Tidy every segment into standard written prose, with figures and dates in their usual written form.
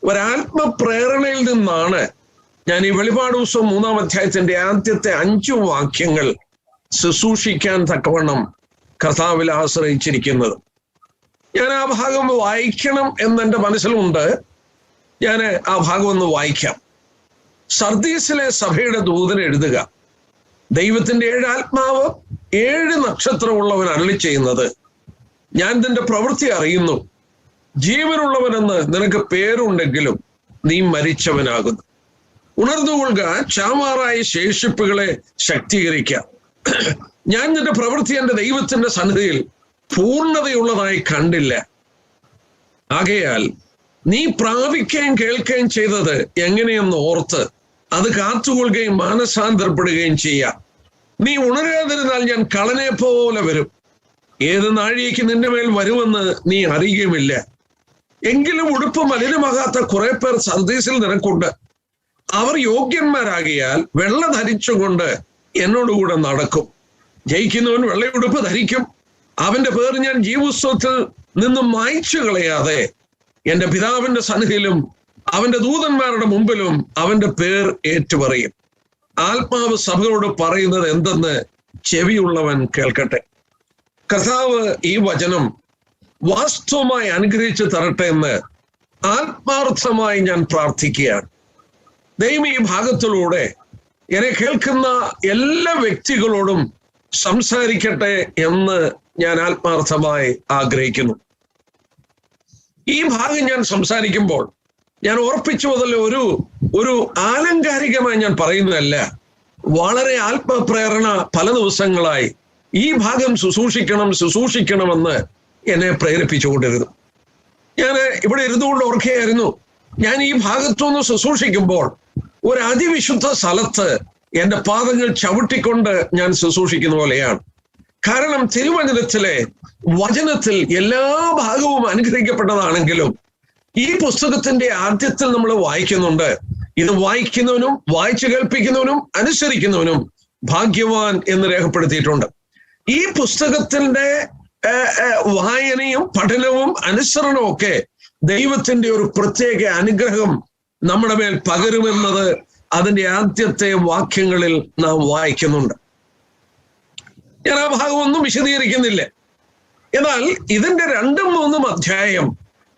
ഒരാത്മപ്രേരണയിൽ നിന്നാണ് ഞാൻ ഈ വെളിപാട് പുസ്തകം 3-ാം അധ്യായത്തിന്റെ ആദ്യത്തെ 5 വാക്യങ്ങൾ ശുശ്രൂഷിക്കാൻ തക്കവണ്ണം കർത്താവിൽ ആശ്രയിച്ചിരിക്കുന്നത്. ഞാൻ ആ ഭാഗം വായിക്കണം എന്നെൻ്റെ മനസ്സിലുണ്ട്. ഞാൻ ആ ഭാഗം ഒന്ന് വായിക്കാം. സർദീസിലെ സഭയുടെ ദൂതൻ എഴുതുക, ദൈവത്തിന്റെ 7 ആത്മാവ് 7 നക്ഷത്രമുള്ളവൻ അരുളി ചെയ്യുന്നത്, ഞാൻ നിന്റെ പ്രവൃത്തി അറിയുന്നു. ജീവനുള്ളവനെന്ന് നിനക്ക് പേരുണ്ടെങ്കിലും നീ മരിച്ചവനാകുന്നു. ഉണർന്നുകൊള്ളുക, ചാമാറായ ശേഷിപ്പുകളെ ശക്തീകരിക്കുക. ഞാൻ നിന്റെ പ്രവൃത്തി എൻ്റെ ദൈവത്തിന്റെ സന്നിധിയിൽ പൂർണ്ണതയുള്ളതായി കണ്ടില്ല. ആകയാൽ നീ പ്രാപിക്കുകയും കേൾക്കുകയും ചെയ്തത് എങ്ങനെയെന്ന് ഓർത്ത് അത് കാത്തുകൊള്ളുകയും മാനസാന്തരപ്പെടുകയും ചെയ്യാം. നീ ഉണരാതിരുന്നാൽ ഞാൻ കള്ളനെ പോലെ വരും. ഏത് നാഴികയ്ക്ക് നിന്റെ മേൽ വരുമെന്ന് നീ അറിയുകയുമില്ല. എങ്കിലും ഉടുപ്പ് മലിനമാകാത്ത കുറെ പേർ സർദീസിൽ നിനക്കുണ്ട്. അവർ യോഗ്യന്മാരാകിയാൽ വെള്ള ധരിച്ചുകൊണ്ട് എന്നോടുകൂടെ നടക്കും. ജയിക്കുന്നവൻ വെള്ളയുടുപ്പ് ധരിക്കും. അവന്റെ പേർ ഞാൻ ജീവപുസ്തകത്തിൽ നിന്നും മായ്ച്ചു കളയാതെ എൻ്റെ പിതാവിന്റെ സന്നിധിയിലും അവന്റെ ദൂതന്മാരുടെ മുമ്പിലും അവന്റെ പേർ ഏറ്റുപറയും. ആത്മാവ് സഭയോട് പറയുന്നത് എന്തെന്ന് ചെവിയുള്ളവൻ കേൾക്കട്ടെ. കർത്താവ് ഈ വചനം വാസ്തവമായി അനുഗ്രഹിച്ചു തരട്ടെ എന്ന് ആത്മാർത്ഥമായി ഞാൻ പ്രാർത്ഥിക്കുകയാണ്. ദൈവം ഈ ഭാഗത്തിലൂടെ എന്നെ കേൾക്കുന്ന എല്ലാ വ്യക്തികളോടും സംസാരിക്കട്ടെ എന്ന് ഞാൻ ആത്മാർത്ഥമായി ആഗ്രഹിക്കുന്നു. ഈ ഭാഗം ഞാൻ സംസാരിക്കുമ്പോൾ ഞാൻ ഓർപ്പിച്ചു മുതൽ ഒരു ആലങ്കാരികമായി ഞാൻ പറയുന്നതല്ല. വളരെ ആത്മപ്രേരണ പല ദിവസങ്ങളായി ഈ ഭാഗം ശുശ്രൂഷിക്കണമെന്ന് എന്നെ പ്രേരിപ്പിച്ചുകൊണ്ടിരുന്നു. ഞാൻ ഇവിടെ ഇരുന്നുകൊണ്ട് ഓർക്കുകയായിരുന്നു, ഞാൻ ഈ ഭാഗത്തുനിന്ന് ശുശ്രൂഷിക്കുമ്പോൾ ഒരു അതിവിശുദ്ധ സ്ഥലത്ത് എൻ്റെ പാദങ്ങൾ ചവിട്ടിക്കൊണ്ട് ഞാൻ ശുശ്രൂഷിക്കുന്ന പോലെയാണ്. കാരണം തിരുവചനത്തിലെ വചനത്തിൽ എല്ലാ ഭാഗവും അനുഗ്രഹിക്കപ്പെട്ടതാണെങ്കിലും ഈ പുസ്തകത്തിന്റെ ആദ്യത്തിൽ നമ്മൾ വായിക്കുന്നുണ്ട്, ഇത് വായിക്കുന്നവനും വായിച്ചു കേൾപ്പിക്കുന്നവനും അനുസരിക്കുന്നവനും ഭാഗ്യവാൻ എന്ന് രേഖപ്പെടുത്തിയിട്ടുണ്ട്. ഈ പുസ്തകത്തിന്റെ വായനയും പഠനവും അനുസരണവും ഒക്കെ ദൈവത്തിന്റെ ഒരു പ്രത്യേക അനുഗ്രഹം നമ്മുടെ മേൽ പകരുമെന്നത് അതിന്റെ ആദ്യത്തെ വാക്യങ്ങളിൽ നാം വായിക്കുന്നുണ്ട്. ഞാൻ ആ ഭാഗമൊന്നും വിശദീകരിക്കുന്നില്ല. എന്നാൽ ഇതിന്റെ 2-3 അധ്യായം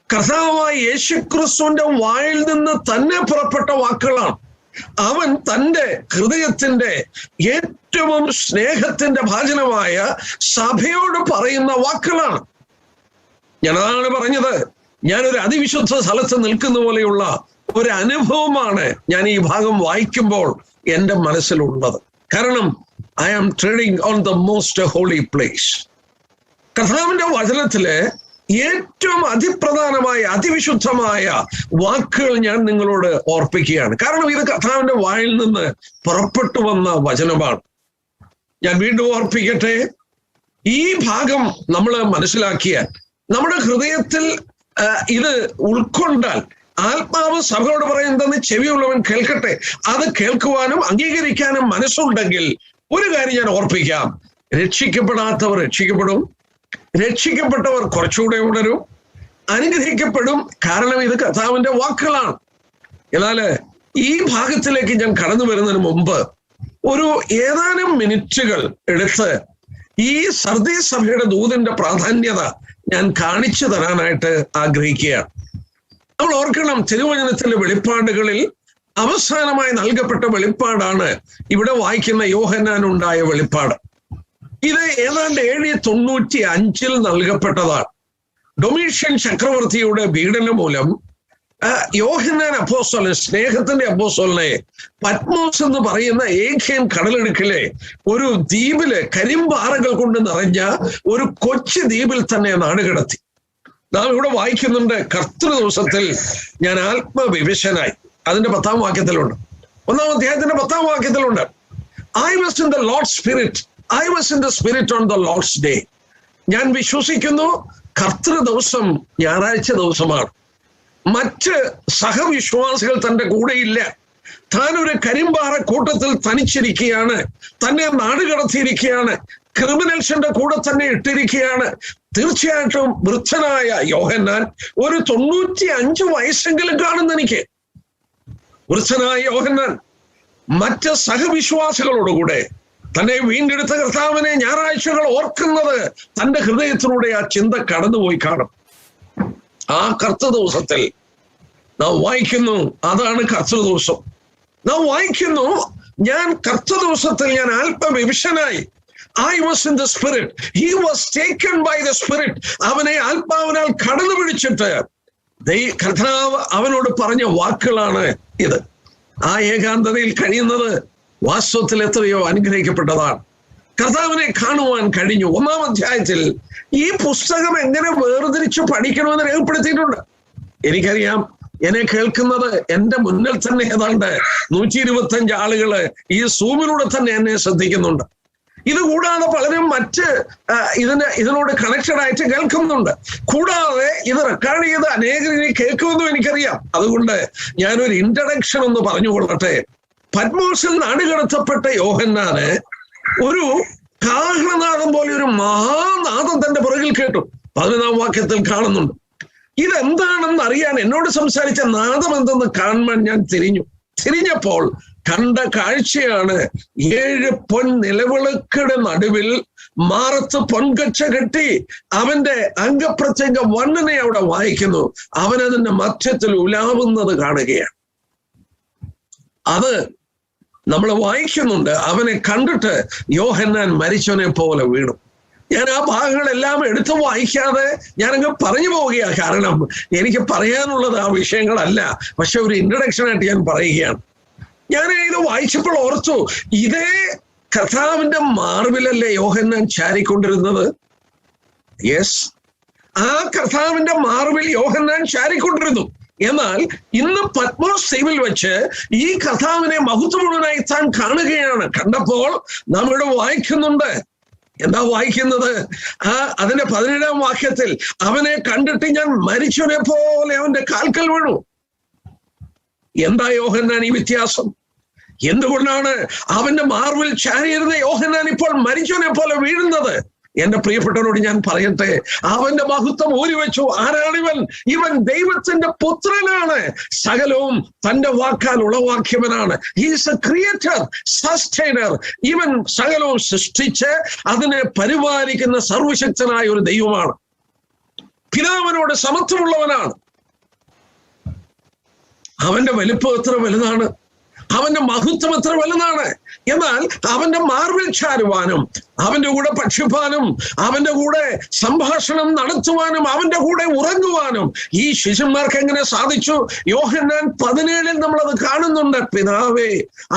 കർത്താവായ യേശുക്രിസ്തുവിന്റെ വായിൽ നിന്ന് തന്നെ പുറപ്പെട്ട വാക്കുകളാണ്. അവൻ തൻ്റെ ഹൃദയത്തിന്റെ ഏറ്റവും സ്നേഹത്തിന്റെ ഭാജനമായ സഭയോട് പറയുന്ന വാക്കുകളാണ്. ഞാനതാണ് പറഞ്ഞത്, ഞാനൊരു അതിവിശുദ്ധ സ്ഥലത്ത് നിൽക്കുന്ന പോലെയുള്ള ഒരു അനുഭവമാണ് ഞാൻ ഈ ഭാഗം വായിക്കുമ്പോൾ എൻ്റെ മനസ്സിലുള്ളത്. കാരണം I am treading on the most holy place. കർത്താവിന്റെ വചനത്തിലെ ഏറ്റവും അതിപ്രധാനമായ അതിവിശുദ്ധമായ വാക്കുകൾ ഞാൻ നിങ്ങളോട് ഓർപ്പിക്കുകയാണ്. കാരണം ഇത് കർത്താവിന്റെ വായിൽ നിന്ന് പുറപ്പെട്ടു വന്ന വചനമാണ്. ഞാൻ വീണ്ടും ഓർപ്പിക്കട്ടെ, ഈ ഭാഗം നമ്മൾ മനസ്സിലാക്കിയാൽ, നമ്മുടെ ഹൃദയത്തിൽ ഇത് ഉൾക്കൊണ്ടാൽ, ആത്മാവ് സഭയോട് പറയുന്നതെന്ന് ചെവിയുള്ളവൻ കേൾക്കട്ടെ, അത് കേൾക്കുവാനും അംഗീകരിക്കാനും മനസ്സുണ്ടെങ്കിൽ ഒരു കാര്യം ഞാൻ ഓർപ്പിക്കാം, രക്ഷിക്കപ്പെടാത്തവർ രക്ഷിക്കപ്പെടും, രക്ഷിക്കപ്പെട്ടവർ കുറച്ചുകൂടെ ഉണരും, അനുഗ്രഹിക്കപ്പെടും. കാരണം ഇത് കർത്താവിന്റെ വാക്കുകളാണ്. എന്നാൽ ഈ ഭാഗത്തിലേക്ക് ഞാൻ കടന്നു വരുന്നതിന് മുമ്പ് ഒരു ഏതാനും മിനിറ്റുകൾ എടുത്ത് ഈ സർദീസ് സഭയുടെ ദൂതന്റെ പ്രാധാന്യത ഞാൻ കാണിച്ചു തരാനായിട്ട് ആഗ്രഹിക്കുകയാണ്. നമ്മൾ ഓർക്കണം, തിരുവചനത്തിലെ വെളിപ്പാടുകളിൽ അവസാനമായി നൽകപ്പെട്ട വെളിപ്പാടാണ് ഇവിടെ വായിക്കുന്ന യോഹന്നാനുണ്ടായ വെളിപ്പാട്. ഇത് ഏതാണ്ട് 795 നൽകപ്പെട്ടതാണ്. ഡൊമീഷ്യൻ ചക്രവർത്തിയുടെ പീഡനം മൂലം യോഹന്നാൻ അപ്പോസ്തലൻ, സ്നേഹത്തിന്റെ അപ്പോസ്തലനെ പത്മോസ് എന്ന് പറയുന്ന ഏഖ്യൻ കടലിടുക്കിലെ ഒരു ദ്വീപില് കരിമ്പാറകൾ കൊണ്ട് നിറഞ്ഞ ഒരു കൊച്ചു ദ്വീപിൽ തന്നെ നാടുകടത്തി. നാം ഇവിടെ വായിക്കുന്നുണ്ട്, കർത്തൃ ദിവസത്തിൽ ഞാൻ ആത്മവിവശനായി. അതിന്റെ 10-ാം വാക്യത്തിലുണ്ട്. 1-ാം അധ്യായത്തിന്റെ 10-ാം വാക്യത്തിലുണ്ട്, I was in the Lord's spirit. I was in the spirit on the Lord's day. ഞാൻ വിശ്വസിക്കുന്നു കർത്തൃ ദിവസം ഞായറാഴ്ച ദിവസമാണ്. മറ്റ് സഹവിശ്വാസികൾ തൻ്റെ കൂടെയില്ല. താൻ ഒരു കരിമ്പാറ കൂട്ടത്തിൽ തനിച്ചിരിക്കുകയാണ്. തന്നെ നാടുകടത്തിയിരിക്കുകയാണ്. ക്രിമിനൽസിന്റെ കൂടെ തന്നെ ഇട്ടിരിക്കുകയാണ്. തീർച്ചയായിട്ടും വൃദ്ധനായ യോഹന്നാൻ ഒരു 95 വയസ്സെങ്കിലും കാണുന്ന എനിക്ക്. വൃദ്ധനായ യോഹന്നാൻ മറ്റ് സഹവിശ്വാസികളോടുകൂടെ തന്നെ വീണ്ടെടുത്ത കർത്താവിനെ ഞായറാഴ്ചകൾ ഓർക്കുന്നത് തന്റെ ഹൃദയത്തിലൂടെ ആ ചിന്ത കടന്നുപോയി കാണും. ആ കർത്തൃദിവസത്തിൽ നാം വായിക്കുന്നു, അതാണ് കർത്തൃദിവസം. നാം വായിക്കുന്നു, ഞാൻ കർത്തൃദിവസത്തിൽ ഞാൻ ആത്മവിവശനായി. I was in the spirit. He was taken by the spirit. അവനെ ആത്മാവിനാൽ കടന്നു പിടിച്ചിട്ട് കർത്താവ് അവനോട് പറഞ്ഞ വാക്കുകളാണ് ഇത്. ആ ഏകാന്തതയിൽ കഴിയുന്നത് വാസ്തവത്തിൽ എത്രയോ അനുഗ്രഹിക്കപ്പെട്ടതാണ്. കർത്താവിനെ കാണുവാൻ കഴിഞ്ഞു. 1-ാം അധ്യായത്തിൽ ഈ പുസ്തകം എങ്ങനെ വേർതിരിച്ച് പഠിക്കണമെന്ന് രേഖപ്പെടുത്തിയിട്ടുണ്ട്. എനിക്കറിയാം, എന്നെ കേൾക്കുന്നത് എന്റെ മുന്നിൽ തന്നെ ഏതാണ്ട് 125 ആളുകള് ഈ സൂമിലൂടെ തന്നെ എന്നെ ശ്രദ്ധിക്കുന്നുണ്ട്. ഇതുകൂടാതെ പലരും മറ്റ് ഇതിനോട് കണക്റ്റഡ് ആയിട്ട് കേൾക്കുന്നുണ്ട്. കൂടാതെ ഇത് റെക്കോർഡ് ചെയ്ത് അനേകർ ഇനി കേൾക്കുമെന്നും എനിക്കറിയാം. അതുകൊണ്ട് ഞാനൊരു ഇൻട്രഡക്ഷൻ ഒന്ന് പറഞ്ഞുകൊള്ളട്ടെ. പത്മോസിൽ നാടുകടത്തപ്പെട്ട യോഹന്നാന് ഒരു കാഹളനാദം പോലെ ഒരു മഹാനാദം തന്റെ പുറകിൽ കേട്ടു. 11-ാം വാക്യത്തിൽ കാണുന്നുണ്ട്. ഇതെന്താണെന്ന് അറിയാൻ എന്നോട് സംസാരിച്ച നാദം എന്തെന്ന് കാണാൻ ഞാൻ തിരിഞ്ഞപ്പോൾ കണ്ട കാഴ്ചയാണ് 7 പൊൻ നിലവിളക്കുടെ നടുവിൽ മാറത്ത് പൊൻകച്ച കെട്ടി അവന്റെ അംഗപ്രത്യംഗ വർണ്ണനെ അവിടെ വായിക്കുന്നു. അവനതിന്റെ മധ്യത്തിൽ ഉലാവുന്നത് കാണുകയാണ്. അത് നമ്മൾ വായിക്കുന്നുണ്ട്. അവനെ കണ്ടിട്ട് യോഹന്നാൻ മരിച്ചവനെ പോലെ വീണു. ഞാൻ ആ ഭാഗങ്ങളെല്ലാം എടുത്തു വായിക്കാതെ ഞാനങ്ങ് പറഞ്ഞു പോവുകയാണ്. കാരണം എനിക്ക് പറയാനുള്ളത് ആ വിഷയങ്ങളല്ല. പക്ഷെ ഒരു ഇൻട്രഡക്ഷൻ ആയിട്ട് ഞാൻ പറയുകയാണ്. ഞാൻ ഇത് വായിച്ചപ്പോൾ ഓർത്തു, ഇതേ കർത്താവിന്റെ മാർവിലല്ലേ യോഹന്നാൻ ചാരിക്കൊണ്ടിരുന്നത്? യെസ്, ആ കർത്താവിന്റെ മാർവിൽ യോഹന്നാൻ ചാരിക്കൊണ്ടിരുന്നു. എന്നാൽ ഇന്ന് പത്മോസ് ദ്വീപിൽ വെച്ച് ഈ കർത്താവിനെ മഹത്വമുള്ളവനായി താൻ കാണുകയാണ്. കണ്ടപ്പോൾ നമ്മളിവിടെ വായിക്കുന്നുണ്ട്. എന്താ വായിക്കുന്നത്? അതിന്റെ 17-ാം വാക്യത്തിൽ അവനെ കണ്ടിട്ട് ഞാൻ മരിച്ചവനെ പോലെ അവന്റെ കാൽക്കൽ വീണു. എന്താ യോഹന്നാൻ ഈ വ്യത്യാസം? എന്തുകൊണ്ടാണ് അവന്റെ മാർവിൽ ചാരിയിരുന്ന യോഹന്നാൻ ഇപ്പോൾ മരിച്ചവനെ പോലെ വീഴുന്നത്? എന്റെ പ്രിയപ്പെട്ടവരോട് ഞാൻ പറയട്ടെ, അവന്റെ മഹത്വം ഊരിവെച്ചു. ആരാണിവൻ? ഇവൻ ദൈവത്തിന്റെ പുത്രനാണ്. സകലവും തന്റെ വാക്കാൽ ഉളവാക്കിയവനാണ്. He's a creator, sustainer. ഇവൻ സകലവും സൃഷ്ടിച്ച് അതിനെ പരിപാലിക്കുന്ന സർവശക്തനായ ഒരു ദൈവമാണ്. പിതാവിനോട് സമത്വമുള്ളവനാണ്. അവന്റെ വലിപ്പം എത്ര വലുതാണ്, അവന്റെ മഹത്വം എത്ര വലുതാണ്. എന്നാൽ അവന്റെ മാർവിൽ ചാരുവാനും അവന്റെ കൂടെ പക്ഷിപ്പാനും അവന്റെ കൂടെ സംഭാഷണം നടത്തുവാനും അവന്റെ കൂടെ ഉറങ്ങുവാനും ഈ ശിഷ്യന്മാർക്ക് എങ്ങനെ സാധിച്ചു? യോഹന്നാൻ 17-ൽ നമ്മളത് കാണുന്നുണ്ട്. പിതാവേ,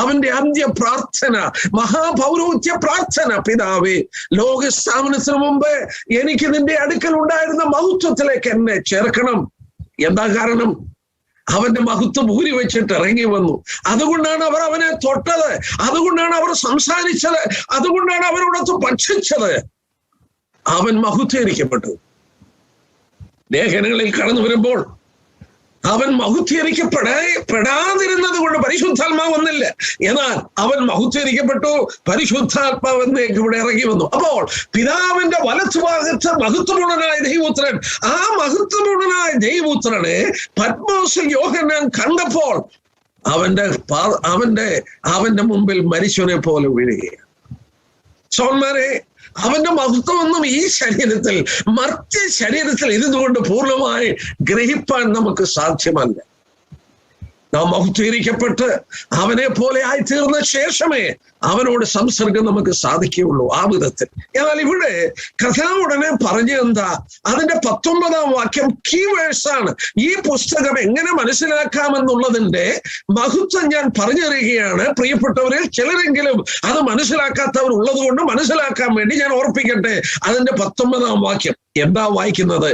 അവന്റെ അന്ത്യ പ്രാർത്ഥന, മഹാപൗരോഹിത്യ പ്രാർത്ഥന, പിതാവേ, ലോകസ്ഥാപനത്തിന് മുമ്പ് എനിക്ക് നിന്റെ അടുക്കൽ ഉണ്ടായിരുന്ന മഹത്വത്തിലേക്ക് എന്നെ ചേർക്കണം. എന്താ കാരണം? അവന്റെ മഹത്വം ഊരി വെച്ചിട്ട് ഇറങ്ങി വന്നു. അതുകൊണ്ടാണ് അവർ അവനെ തൊട്ടത്, അതുകൊണ്ടാണ് അവർ സംസാരിച്ചത്, അതുകൊണ്ടാണ് അവരോടൊത്ത് ഭക്ഷിച്ചത്. അവൻ മഹത്വീകരിക്കപ്പെട്ടു. ലേഖനങ്ങളിൽ കടന്നു വരുമ്പോൾ അവൻ മഹത്വീകരിക്കപ്പെടാതിരുന്നത് കൊണ്ട് പരിശുദ്ധാത്മാവ് വന്നില്ല. എന്നാൽ അവൻ മഹത്വീകരിക്കപ്പെട്ടു. പരിശുദ്ധാത്മാവ് എന്നേക്ക് ഇവിടെ ഇറങ്ങി വന്നു. അപ്പോൾ പിതാവിന്റെ വലത്തുഭാഗത്ത് മഹത്വപൂർണനായ ദൈവപുത്രൻ, ആ മഹത്വപൂർണനായ ദൈവപുത്രനെ പത്മോസിൽ യോഹന്നാൻ കണ്ടപ്പോൾ അവന്റെ മുമ്പിൽ മരിച്ചവനെ പോലെ വീഴുകയാണ്. സോന്മാരെ, അവന്റെ മഹത്വമൊന്നും ഈ ശരീരത്തിൽ, മർത്യ ശരീരത്തിൽ ഇരുന്നുകൊണ്ട് പൂർണ്ണമായി ഗ്രഹിപ്പാൻ നമുക്ക് സാധ്യമല്ല. നാം മഹത്വീകരിക്കപ്പെട്ട് അവനെ പോലെ ആയിത്തീർന്ന ശേഷമേ അവനോട് സംസർഗം നമുക്ക് സാധിക്കുകയുള്ളൂ ആ വിധത്തിൽ. എന്നാൽ ഇവിടെ കർത്താവ് ഉടനെ പറഞ്ഞെന്താ? അതിന്റെ 19-ാം വാക്യം കീവേഴ്സാണ്. ഈ പുസ്തകം എങ്ങനെ മനസ്സിലാക്കാമെന്നുള്ളതിന്റെ മഹത്വം ഞാൻ പറഞ്ഞു തരികയാണ്. പ്രിയപ്പെട്ടവരിൽ ചിലരെങ്കിലും അത് മനസ്സിലാക്കാത്തവർ ഉള്ളത് കൊണ്ട് മനസ്സിലാക്കാൻ വേണ്ടി ഞാൻ ഓർപ്പിക്കട്ടെ. അതിന്റെ 19-ാം വാക്യം എന്താ വായിക്കുന്നത്?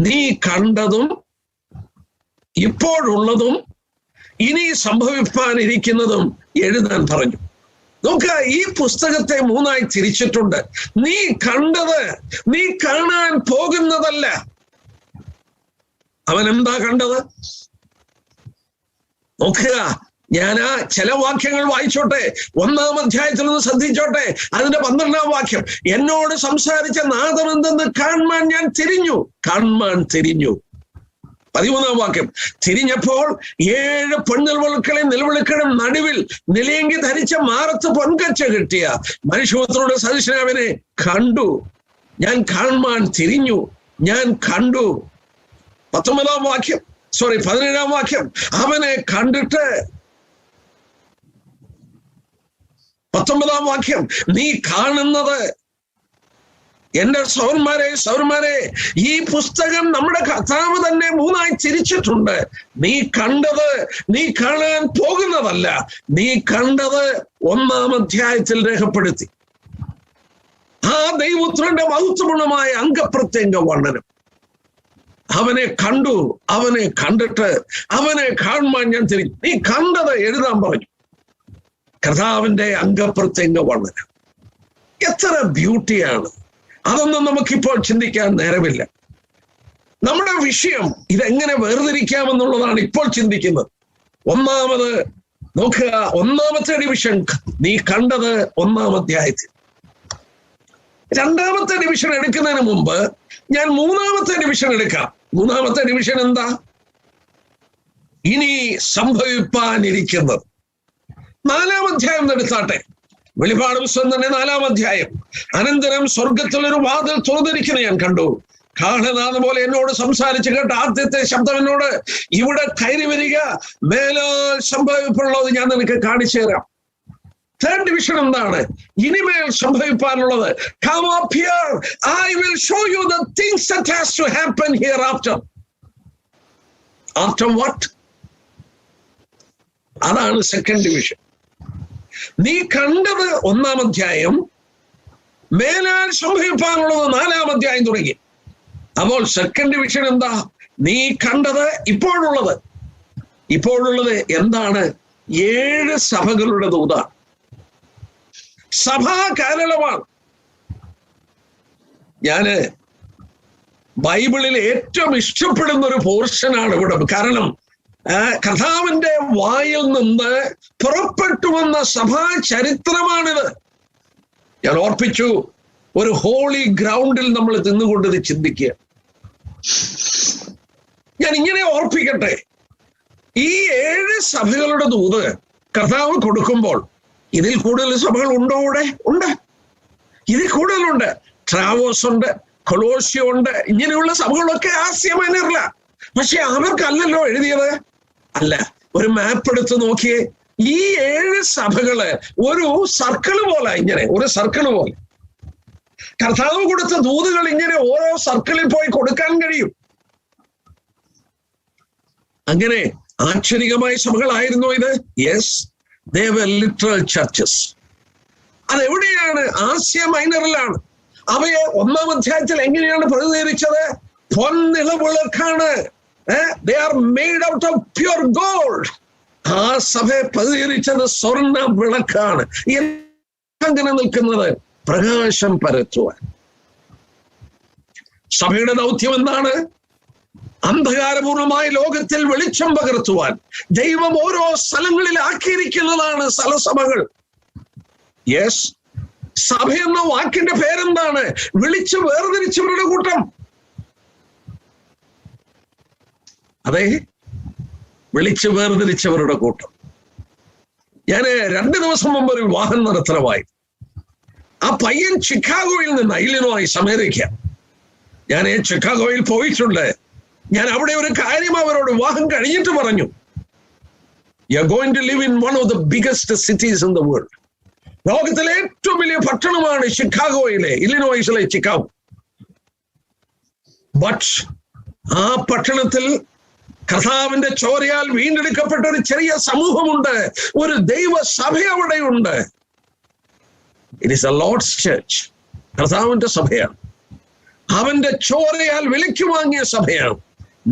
നീ കണ്ടതും ഇപ്പോഴുള്ളതും ഇനി സംഭവിപ്പാനിരിക്കുന്നതും എഴുതാൻ പറഞ്ഞു. നോക്കുക, ഈ പുസ്തകത്തെ 3ആയി തിരിച്ചിട്ടുണ്ട്. നീ കണ്ടത് നീ കാണാൻ പോകുന്നതല്ല. അവൻ എന്താ കണ്ടത്? നോക്കുക, ഞാൻ ആ ചില വാക്യങ്ങൾ വായിച്ചോട്ടെ. 1-ാം അധ്യായത്തിൽ നിന്ന് ശ്രദ്ധിച്ചോട്ടെ. അതിന്റെ 12-ാം വാക്യം. എന്നോട് സംസാരിച്ച നാദമെന്തെന്ന് കാണുവാൻ ഞാൻ തിരിഞ്ഞു. 13-ാം വാക്യം. തിരിഞ്ഞപ്പോൾ 7 പൊൻനിലവിളക്കുകളെ നിലവിളക്കുകളും നടുവിൽ നിലയങ്കി ധരിച്ച മാറത്ത് പൊൻകച്ച കിട്ടിയ മനുഷ്യപുത്രനോട് സദൃശനായ അവനെ കണ്ടു. ഞാൻ കാണുവാൻ തിരിഞ്ഞു, ഞാൻ കണ്ടു. 19-ാം വാക്യം, 17-ാം വാക്യം. അവനെ കണ്ടിട്ട് 19-ാം വാക്യം, നീ കാണുന്നത് എന്റെ സൗരന്മാരെ, ഈ പുസ്തകം നമ്മുടെ കർത്താവ് തന്നെ 3ആയി തിരിച്ചിട്ടുണ്ട്. നീ കണ്ടത് നീ കാണാൻ പോകുന്നതല്ല, നീ കണ്ടത് 1-ാം അധ്യായത്തിൽ രേഖപ്പെടുത്തി. ആ ദൈവപുത്രന്റെ മഹത്വപൂർണമായ അംഗപ്രത്യംഗ വർണ്ണനം. അവനെ കണ്ടു, അവനെ കണ്ടിട്ട് അവനെ കാണുവാൻ ഞാൻ തിരിഞ്ഞു. നീ കണ്ടത് എഴുതാൻ പറഞ്ഞു. കർത്താവിന്റെ അംഗപ്രത്യംഗ വർണ്ണനം എത്ര ബ്യൂട്ടിയാണ്! അതൊന്നും നമുക്കിപ്പോൾ ചിന്തിക്കാൻ നേരമില്ല. നമ്മുടെ വിഷയം ഇതെങ്ങനെ വേർതിരിക്കാമെന്നുള്ളതാണ് ഇപ്പോൾ ചിന്തിക്കുന്നത്. ഒന്നാമത് നോക്കുക, 1-ാമത്തെ ഡിവിഷൻ നീ കണ്ടത് 1-ാം അധ്യായത്തിൽ. 2-ാമത്തെ ഡിവിഷൻ എടുക്കുന്നതിന് മുമ്പ് ഞാൻ 3-ാമത്തെ ഡിവിഷൻ എടുക്കാം. 3-ാമത്തെ ഡിവിഷൻ എന്താ? ഇനി സംഭവിപ്പാനിരിക്കുന്നത്. 4-ാം അധ്യായം എടുത്താട്ടെ. വെളിപാട് പുസ്തകം തന്നെ 4-ാം അധ്യായം. അനന്തരം സ്വർഗത്തിലൊരു വാതിൽ തുറന്നിരിക്കുന്നത് ഞാൻ കണ്ടു. കാഹളനാദം പോലെ എന്നോട് സംസാരിച്ച് കേട്ട ആദ്യത്തെ ശബ്ദം എന്നോട്, ഇവിടെ കയറി വരിക, മേലാൽ സംഭവിപ്പുള്ളത് ഞാൻ നിനക്ക് കാണിച്ചു തരാം. 3rd ഡിവിഷൻ എന്താണ്? ഇനിമേൽ സംഭവിപ്പാനുള്ളത്. Come up here, I will show you the things that has to happen hereafter. After what? അതാണ് 2nd ഡിവിഷൻ. നീ കണ്ടത് 1-ാം അധ്യായം, മേലാൽ സംഭവിപ്പാനുള്ളത് 4-ാം അധ്യായം തുടങ്ങി. അപ്പോൾ 2nd ഡിവിഷൻ എന്താ? നീ കണ്ടത് ഇപ്പോഴുള്ളത് എന്താണ്? 7 സഭകളുടെ ദൂതാണ്. സഭാ കാലളമാണ്. ഞാന് ബൈബിളിൽ ഏറ്റവും ഇഷ്ടപ്പെടുന്ന ഒരു പോർഷനാണ് ഇവിടെ. കാരണം കർത്താവിന്റെ വായിൽ നിന്ന് പുറപ്പെട്ടു വന്ന സഭാ ചരിത്രമാണിത്. ഞാൻ ഓർപ്പിച്ചു, ഒരു ഹോളി ഗ്രൗണ്ടിൽ നമ്മൾ നിന്നുകൊണ്ട് ഇത് ചിന്തിക്കുക. ഞാൻ ഇങ്ങനെ ഓർപ്പിക്കട്ടെ, ഈ 7 സഭകളുടെ ദൂത് കർത്താവ് കൊടുക്കുമ്പോൾ ഇതിൽ കൂടുതൽ സഭകൾ ഉണ്ടോ? ഉണ്ട്. ഇതിൽ കൂടുതലുണ്ട്. ട്രാവോസ് ഉണ്ട്, കൊളോസ്യ ഉണ്ട്, ഇങ്ങനെയുള്ള സഭകളൊക്കെ ആസ്യ മൈനറില. പക്ഷെ അവർക്കല്ലല്ലോ എഴുതിയത്. അല്ല, ഒരു മാപ്പ് എടുത്ത് നോക്കിയേ. ഈ 7 സഭകള് ഒരു സർക്കിള് പോലെ, ഇങ്ങനെ ഒരു സർക്കിള് പോലെ. കർത്താവ് കൊടുത്ത ദൂതുകൾ ഇങ്ങനെ ഓരോ സർക്കിളിൽ പോയി കൊടുക്കാൻ കഴിയും. അങ്ങനെ ആക്ഷരികമായ സഭകളായിരുന്നു ഇത്. Yes, they were literal churches. അതെവിടെയാണ്? ആസ്യ മൈനറിലാണ്. അവയെ 1-ാം അധ്യായത്തിൽ എങ്ങനെയാണ് പ്രതിനിധീകരിച്ചത്? പൊൻനിലവിളക്കാണ്. They are made out of pure gold. ആ സഭയെ പ്രതിനിധീകരിച്ചത് സ്വർണ്ണ വിളക്കാണ്. അങ്ങനെ നിൽക്കുന്നത് പ്രകാശം പരത്തുവാൻ. സഭയുടെ ദൗത്യം എന്താണ്? അന്ധകാരപൂർണമായ ലോകത്തിൽ വെളിച്ചം പകർത്തുവാൻ ദൈവം ഓരോ സ്ഥലങ്ങളിൽ ആക്കിയിരിക്കുന്നതാണ് സ്ഥലസഭകൾ. യെസ്, സഭ എന്ന വാക്കിന്റെ പേരെന്താണ്? വിളിച്ചു വേർതിരിച്ചവരുടെ കൂട്ടം. അതെ, വിളിച്ചു വേർതിരിച്ചവരുടെ കൂട്ടം. ഞാന് 2 ദിവസം മുമ്പ് ഒരു വിവാഹം നടത്തണമായി. ആ പയ്യൻ ചിക്കാഗോയിൽ നിന്ന്, ഇല്ലിനോയ്സ്, അമേരിക്ക. ഞാൻ ചിക്കാഗോയിൽ പോയിട്ടുണ്ട്. ഞാൻ അവിടെ ഒരു കാര്യം അവരോട് വിവാഹം കഴിഞ്ഞിട്ട് പറഞ്ഞു. You are going to live in one of the biggest cities in the world. ലോകത്തിലെ ഏറ്റവും വലിയ പട്ടണമാണ് ചിക്കാഗോയിലെ, ഇല്ലിനോയ്സിലെ ചിക്കാഗോ. ബട്ട് ആ പട്ടണത്തിൽ കർത്താവിന്റെ ചോരയാൽ വീണ്ടെടുക്കപ്പെട്ട ഒരു ചെറിയ സമൂഹമുണ്ട്. ഒരു ദൈവ സഭ അവിടെയുണ്ട്. It is A Lord's church. കർത്താവിന്റെ സഭയാണ്. അവന്റെ ചോരയാൽ വിലയ്ക്ക് വാങ്ങിയ സഭയാണ്.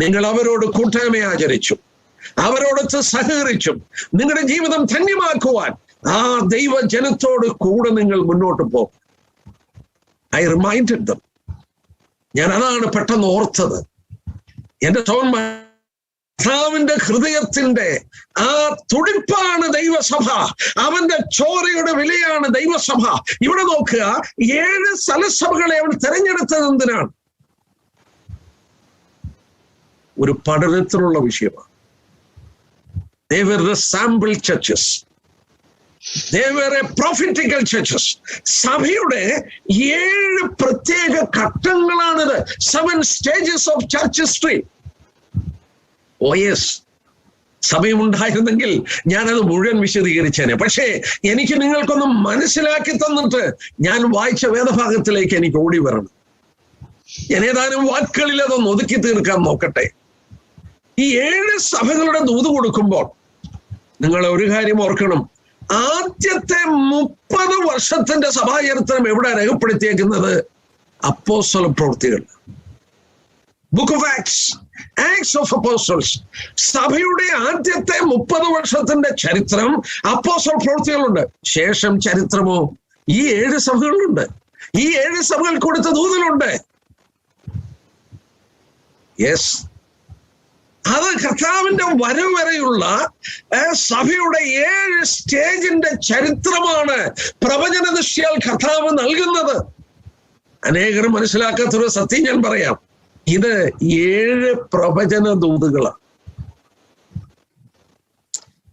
നിങ്ങൾ അവരോട് കൂട്ടായ്മ ആചരിച്ചു, അവരോടൊത്ത് സഹകരിച്ചും നിങ്ങളുടെ ജീവിതം ധന്യമാക്കുവാൻ ആ ദൈവ ജനത്തോട് കൂടെ നിങ്ങൾ മുന്നോട്ട് പോകും. I reminded dum. ഞാൻ അതാണ് പെട്ടെന്ന് ഓർത്തത്. എന്റെ കർത്താവിന്റെ ഹൃദയത്തിന്റെ ആ തുടിപ്പാണ് ദൈവസഭ. അവന്റെ ചോരയുടെ വിലയാണ് ദൈവസഭ. ഇവിടെ നോക്കുക, 7 സ്ഥലസഭകളെ അവൻ തെരഞ്ഞെടുത്തത് എന്തിനാണ്? ഒരു പഠനത്തിനുള്ള വിഷയമാണ്. They were the sample churches. They were a prophetical churches. സഭയുടെ 7 പ്രത്യേക ഘട്ടങ്ങളാണിത്. 7 stages of church history. Oh yes, സമയമുണ്ടായിരുന്നെങ്കിൽ ഞാനത് മുഴുവൻ വിശദീകരിച്ചേനെ. പക്ഷേ എനിക്ക് നിങ്ങൾക്കൊന്ന് മനസ്സിലാക്കി തന്നിട്ട് ഞാൻ വായിച്ച വേദഭാഗത്തിലേക്ക് എനിക്ക് ഓടി വരണം. ഞാൻ ഏതാനും വാക്കുകളിൽ അതൊന്ന് ഒതുക്കി തീർക്കാൻ നോക്കട്ടെ. ഈ 7 സഭകളുടെ ദൂത് കൊടുക്കുമ്പോൾ നിങ്ങൾ ഒരു കാര്യം ഓർക്കണം. ആദ്യത്തെ 30 വർഷത്തിന്റെ സഭാചരിത്രം എവിടെ രേഖപ്പെടുത്തിയേക്കുന്നത്? അപ്പോസ്തല പ്രവൃത്തികൾ, book of acts of apostles. സഭയുടെ ആദ്യത്തെ 30 വർഷത്തിന്റെ ചരിത്രം അപ്പോസ്തല പ്രവൃത്തികളുണ്ട്. ശേഷം ചരിത്രമോ ഈ 7 സഭകളുണ്ട്. ഈ 7 സഭകൾ കൊടുത്ത ദൂതലുണ്ട്. യെസ്, അത് കർത്താവിന്റെ വരവ് വരെയുള്ള സഭയുടെ 7 സ്റ്റേജിന്റെ ചരിത്രമാണ് പ്രവചന ദൃഷ്ടിയാൽ കർത്താവ് നൽകുന്നത്. അനേകർ മനസ്സിലാക്കാത്തൊരു സത്യം ഞാൻ പറയാം. ഇത് 7 പ്രവചന ദൂതുകളാണ്.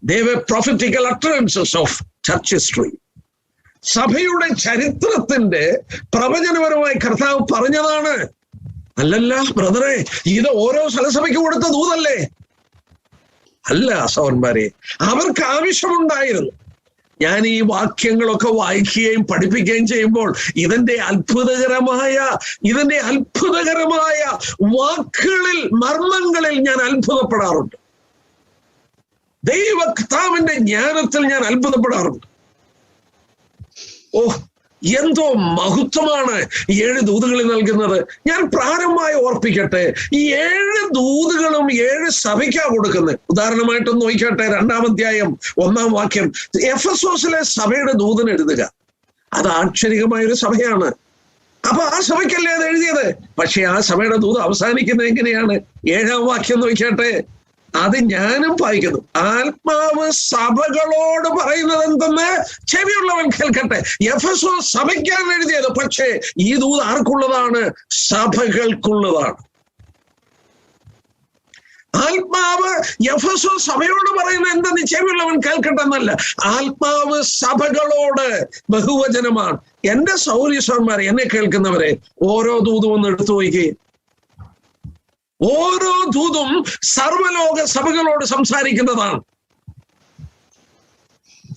They were prophetical utterances of church history. സഭയുടെ ചരിത്രത്തിന്റെ പ്രവചനപരമായി കർത്താവ് പറഞ്ഞതാണ്. അല്ലല്ല ബ്രദറെ, ഇത് ഓരോ സ്ഥലസഭയ്ക്ക് കൊടുത്ത ദൂതല്ലേ? അല്ല സഹോദരന്മാരെ, അവർക്ക് ആവശ്യമുണ്ടായിരുന്നു. ഞാൻ ഈ വാക്യങ്ങളൊക്കെ വായിക്കുകയും പഠിപ്പിക്കുകയും ചെയ്യുമ്പോൾ ഇതിന്റെ അത്ഭുതകരമായ വാക്കുകളിൽ, മർമ്മങ്ങളിൽ ഞാൻ അത്ഭുതപ്പെടാറുണ്ട്. ദൈവകർത്താവിന്റെ ജ്ഞാനത്തിൽ ഞാൻ അത്ഭുതപ്പെടാറുണ്ട്. എന്തോ മഹത്വമാണ് 7 ദൂതുകളിൽ നൽകുന്നത്. ഞാൻ പ്രാരംഭമായി ഓർപ്പിക്കട്ടെ, ഈ 7 ദൂതുകളും 7 സഭയ്ക്കാ കൊടുക്കുന്നത്. ഉദാഹരണമായിട്ടൊന്ന് നോക്കട്ടെ, 2-ാം അധ്യായം 1-ാം വാക്യം. എഫെസോസിലെ സഭയുടെ ദൂതൻ എഴുതുക. അത് ആക്ഷരികമായൊരു സഭയാണ്. അപ്പൊ ആ സഭയ്ക്കല്ലേ അത് എഴുതിയത്. പക്ഷെ ആ സഭയുടെ ദൂത് അവസാനിക്കുന്നത് എങ്ങനെയാണ്? 7-ാം വാക്യം നോക്കട്ടെ. അത് ഞാനും വായിക്കുന്നു. ആത്മാവ് സഭകളോട് പറയുന്നത് എന്തെന്ന് ചെവിയുള്ളവൻ കേൾക്കട്ടെ. എഫെസോസ് സഭയ്ക്കാണ് എഴുതിയത്. പക്ഷേ ഈ ദൂത് ആർക്കുള്ളതാണ്? സഭകൾക്കുള്ളതാണ്. ആത്മാവ് എഫെസോസ് സഭയോട് പറയുന്നത് എന്തെന്ന് ചെവിയുള്ളവൻ കേൾക്കട്ടെ എന്നല്ല. ആത്മാവ് സഭകളോട് ബഹുവചനമാണ്. എന്റെ സൗരീശ്വരന്മാരെ, എന്നെ കേൾക്കുന്നവരെ, ഓരോ ദൂതും ഒന്ന് എടുത്തു നോക്കുകയും ഓരോ ദൂതും സർവ്വലോക സഭകളോട് സംസാരിക്കുന്നതാണ്.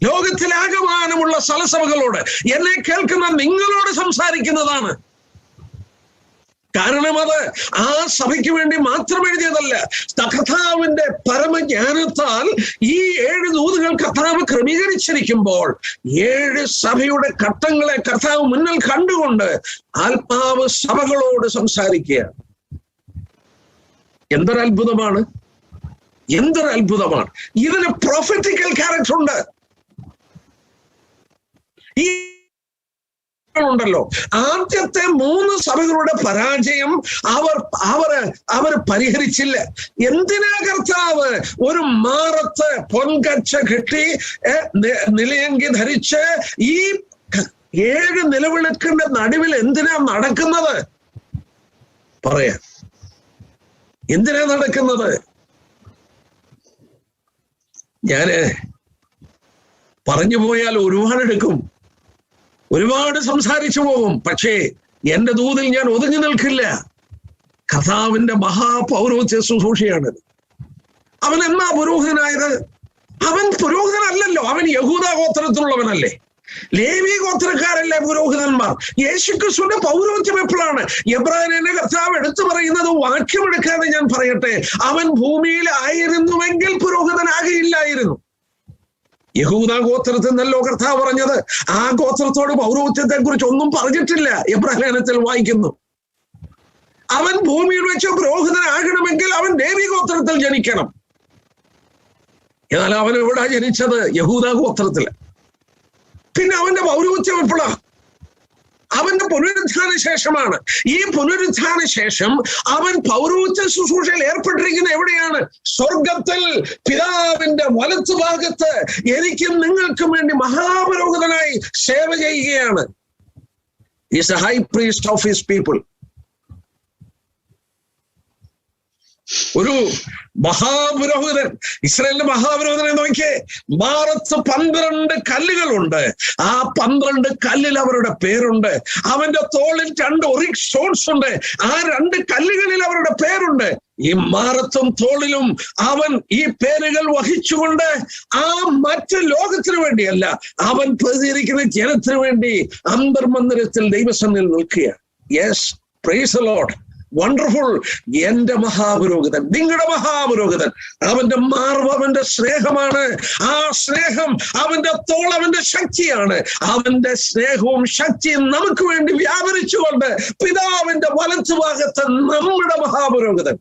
ലോകത്തിലാകമാനമുള്ള സ്ഥലസഭകളോട്, എന്നെ കേൾക്കുന്ന നിങ്ങളോട് സംസാരിക്കുന്നതാണ്. കാരണം അത് ആ സഭയ്ക്ക് വേണ്ടി മാത്രം എഴുതിയതല്ല. കർത്താവിന്റെ പരമജ്ഞാനത്താൽ ഈ 7 ദൂതുകൾ കർത്താവ് ക്രമീകരിച്ചിരിക്കുമ്പോൾ 7 സഭയുടെ ഘട്ടങ്ങളെ കർത്താവ് മുന്നിൽ കണ്ടുകൊണ്ട് ആത്മാവ് സഭകളോട് സംസാരിക്കുകയാണ്. എന്തൊരത്ഭുതമാണ്! ഇതിന് പ്രൊഫറ്റിക്കൽ ക്യാരക്ടർ ഉണ്ട്. ഈ ഉണ്ടല്ലോ, ആദ്യത്തെ 3 സഭകളുടെ പരാജയം അവർ പരിഹരിച്ചില്ല. എന്തിനാ കർത്താവ് ഒരു മാറത്ത് പൊൻകച്ച കെട്ടി നിലയങ്കി ധരിച്ച് ഈ 7 നിലവിളക്കിന്റെ നടുവിൽ എന്തിനാ നടക്കുന്നത്? പറയാം, എന്തിനാ നടക്കുന്നത്? ഞാന് പറഞ്ഞു പോയാൽ ഒരുപാട് സംസാരിച്ചു പോകും. പക്ഷേ എന്റെ ദൂതിൽ ഞാൻ ഒതുങ്ങി നിൽക്കില്ല. കർത്താവിന്റെ മഹാപൗരോഹിത്യ ശുശ്രൂഷയാണിത്. അവൻ എന്നാ പുരോഹിതനായത്? അവൻ പുരോഹിതനല്ലല്ലോ, അവൻ യഹൂദ ഗോത്രത്തിലുള്ളവനല്ലേ. ലേവി ഗോത്രക്കാരല്ലേ പുരോഹിതന്മാർ. യേശുക്രിസ്തുവിന്റെ പൗരോഹിത്യം എപ്പോഴാണ്? എബ്രായനെ കർത്താവ് എടുത്തു പറയുന്നത് വാക്യമെടുക്കാതെ ഞാൻ പറയട്ടെ, അവൻ ഭൂമിയിൽ ആയിരുന്നുവെങ്കിൽ പുരോഹിതനാകില്ലായിരുന്നു. യഹൂദ ഗോത്രത്തിൽ നിന്നല്ലോ കർത്താവ് പറഞ്ഞത്. ആ ഗോത്രത്തോട് പൗരോഹിത്യത്തെ കുറിച്ച് ഒന്നും പറഞ്ഞിട്ടില്ല. എബ്രായനത്തിൽ വായിക്കുന്നു, അവൻ ഭൂമിയിൽ വെച്ച് പുരോഹിതനാകണമെങ്കിൽ അവൻ ലേവി ഗോത്രത്തിൽ ജനിക്കണം. എന്നാൽ അവൻ എവിടാ ജനിച്ചത്? യഹൂദ ഗോത്രത്തില്. പിന്നെ അവന്റെ പൗരോഹിത്യം എപ്പോഴാ? അവന്റെ പുനരുത്ഥാന ശേഷമാണ്. ഈ പുനരുത്ഥാന ശേഷം അവൻ പൗരോഹിത്യ ശുശ്രൂഷയിൽ ഏർപ്പെട്ടിരിക്കുന്ന എവിടെയാണ്? സ്വർഗത്തിൽ പിതാവിന്റെ വലത്തുഭാഗത്ത് എനിക്കും നിങ്ങൾക്കും വേണ്ടി മഹാപുരോഹിതനായി സേവ ചെയ്യുകയാണ്. Is A high priest of his people. ഒരു മഹാപുരോഹിതൻ, ഇസ്രായേലിന്റെ മഹാപുരോഹിതനെ നോക്കിയേ. മാറത്ത് 12 കല്ലുകളുണ്ട്. ആ 12 കല്ലിൽ അവരുടെ പേരുണ്ട്. അവന്റെ തോളിൽ 2 ഒറിക് സ്റ്റോൺസ് ഉണ്ട്. ആ 2 കല്ലുകളിൽ അവരുടെ പേരുണ്ട്. ഈ മാറത്തും തോളിലും അവൻ ഈ പേരുകൾ വഹിച്ചുകൊണ്ട് ആ മറ്റ് ലോകത്തിന് വേണ്ടിയല്ല, അവൻ പ്രതികരിക്കുന്ന ജനത്തിന് വേണ്ടി അന്തർമന്ദിരത്തിൽ ദൈവസന്നിധിയിൽ നിൽക്കുകയാണ്. Yes, praise the Lord. Wonderful. എന്റെ മഹാപുരോഹിതൻ, നിങ്ങളുടെ മഹാപുരോഹിതൻ, അവന്റെ മാർവ് അവന്റെ സ്നേഹമാണ്. ആ സ്നേഹം അവന്റെ തോൾ അവന്റെ ശക്തിയാണ്. അവന്റെ സ്നേഹവും ശക്തിയും നമുക്ക് വേണ്ടി വ്യാപരിച്ചുകൊണ്ട് പിതാവിന്റെ വലത്തുഭാഗത്ത് നമ്മുടെ മഹാപുരോഹിതൻ.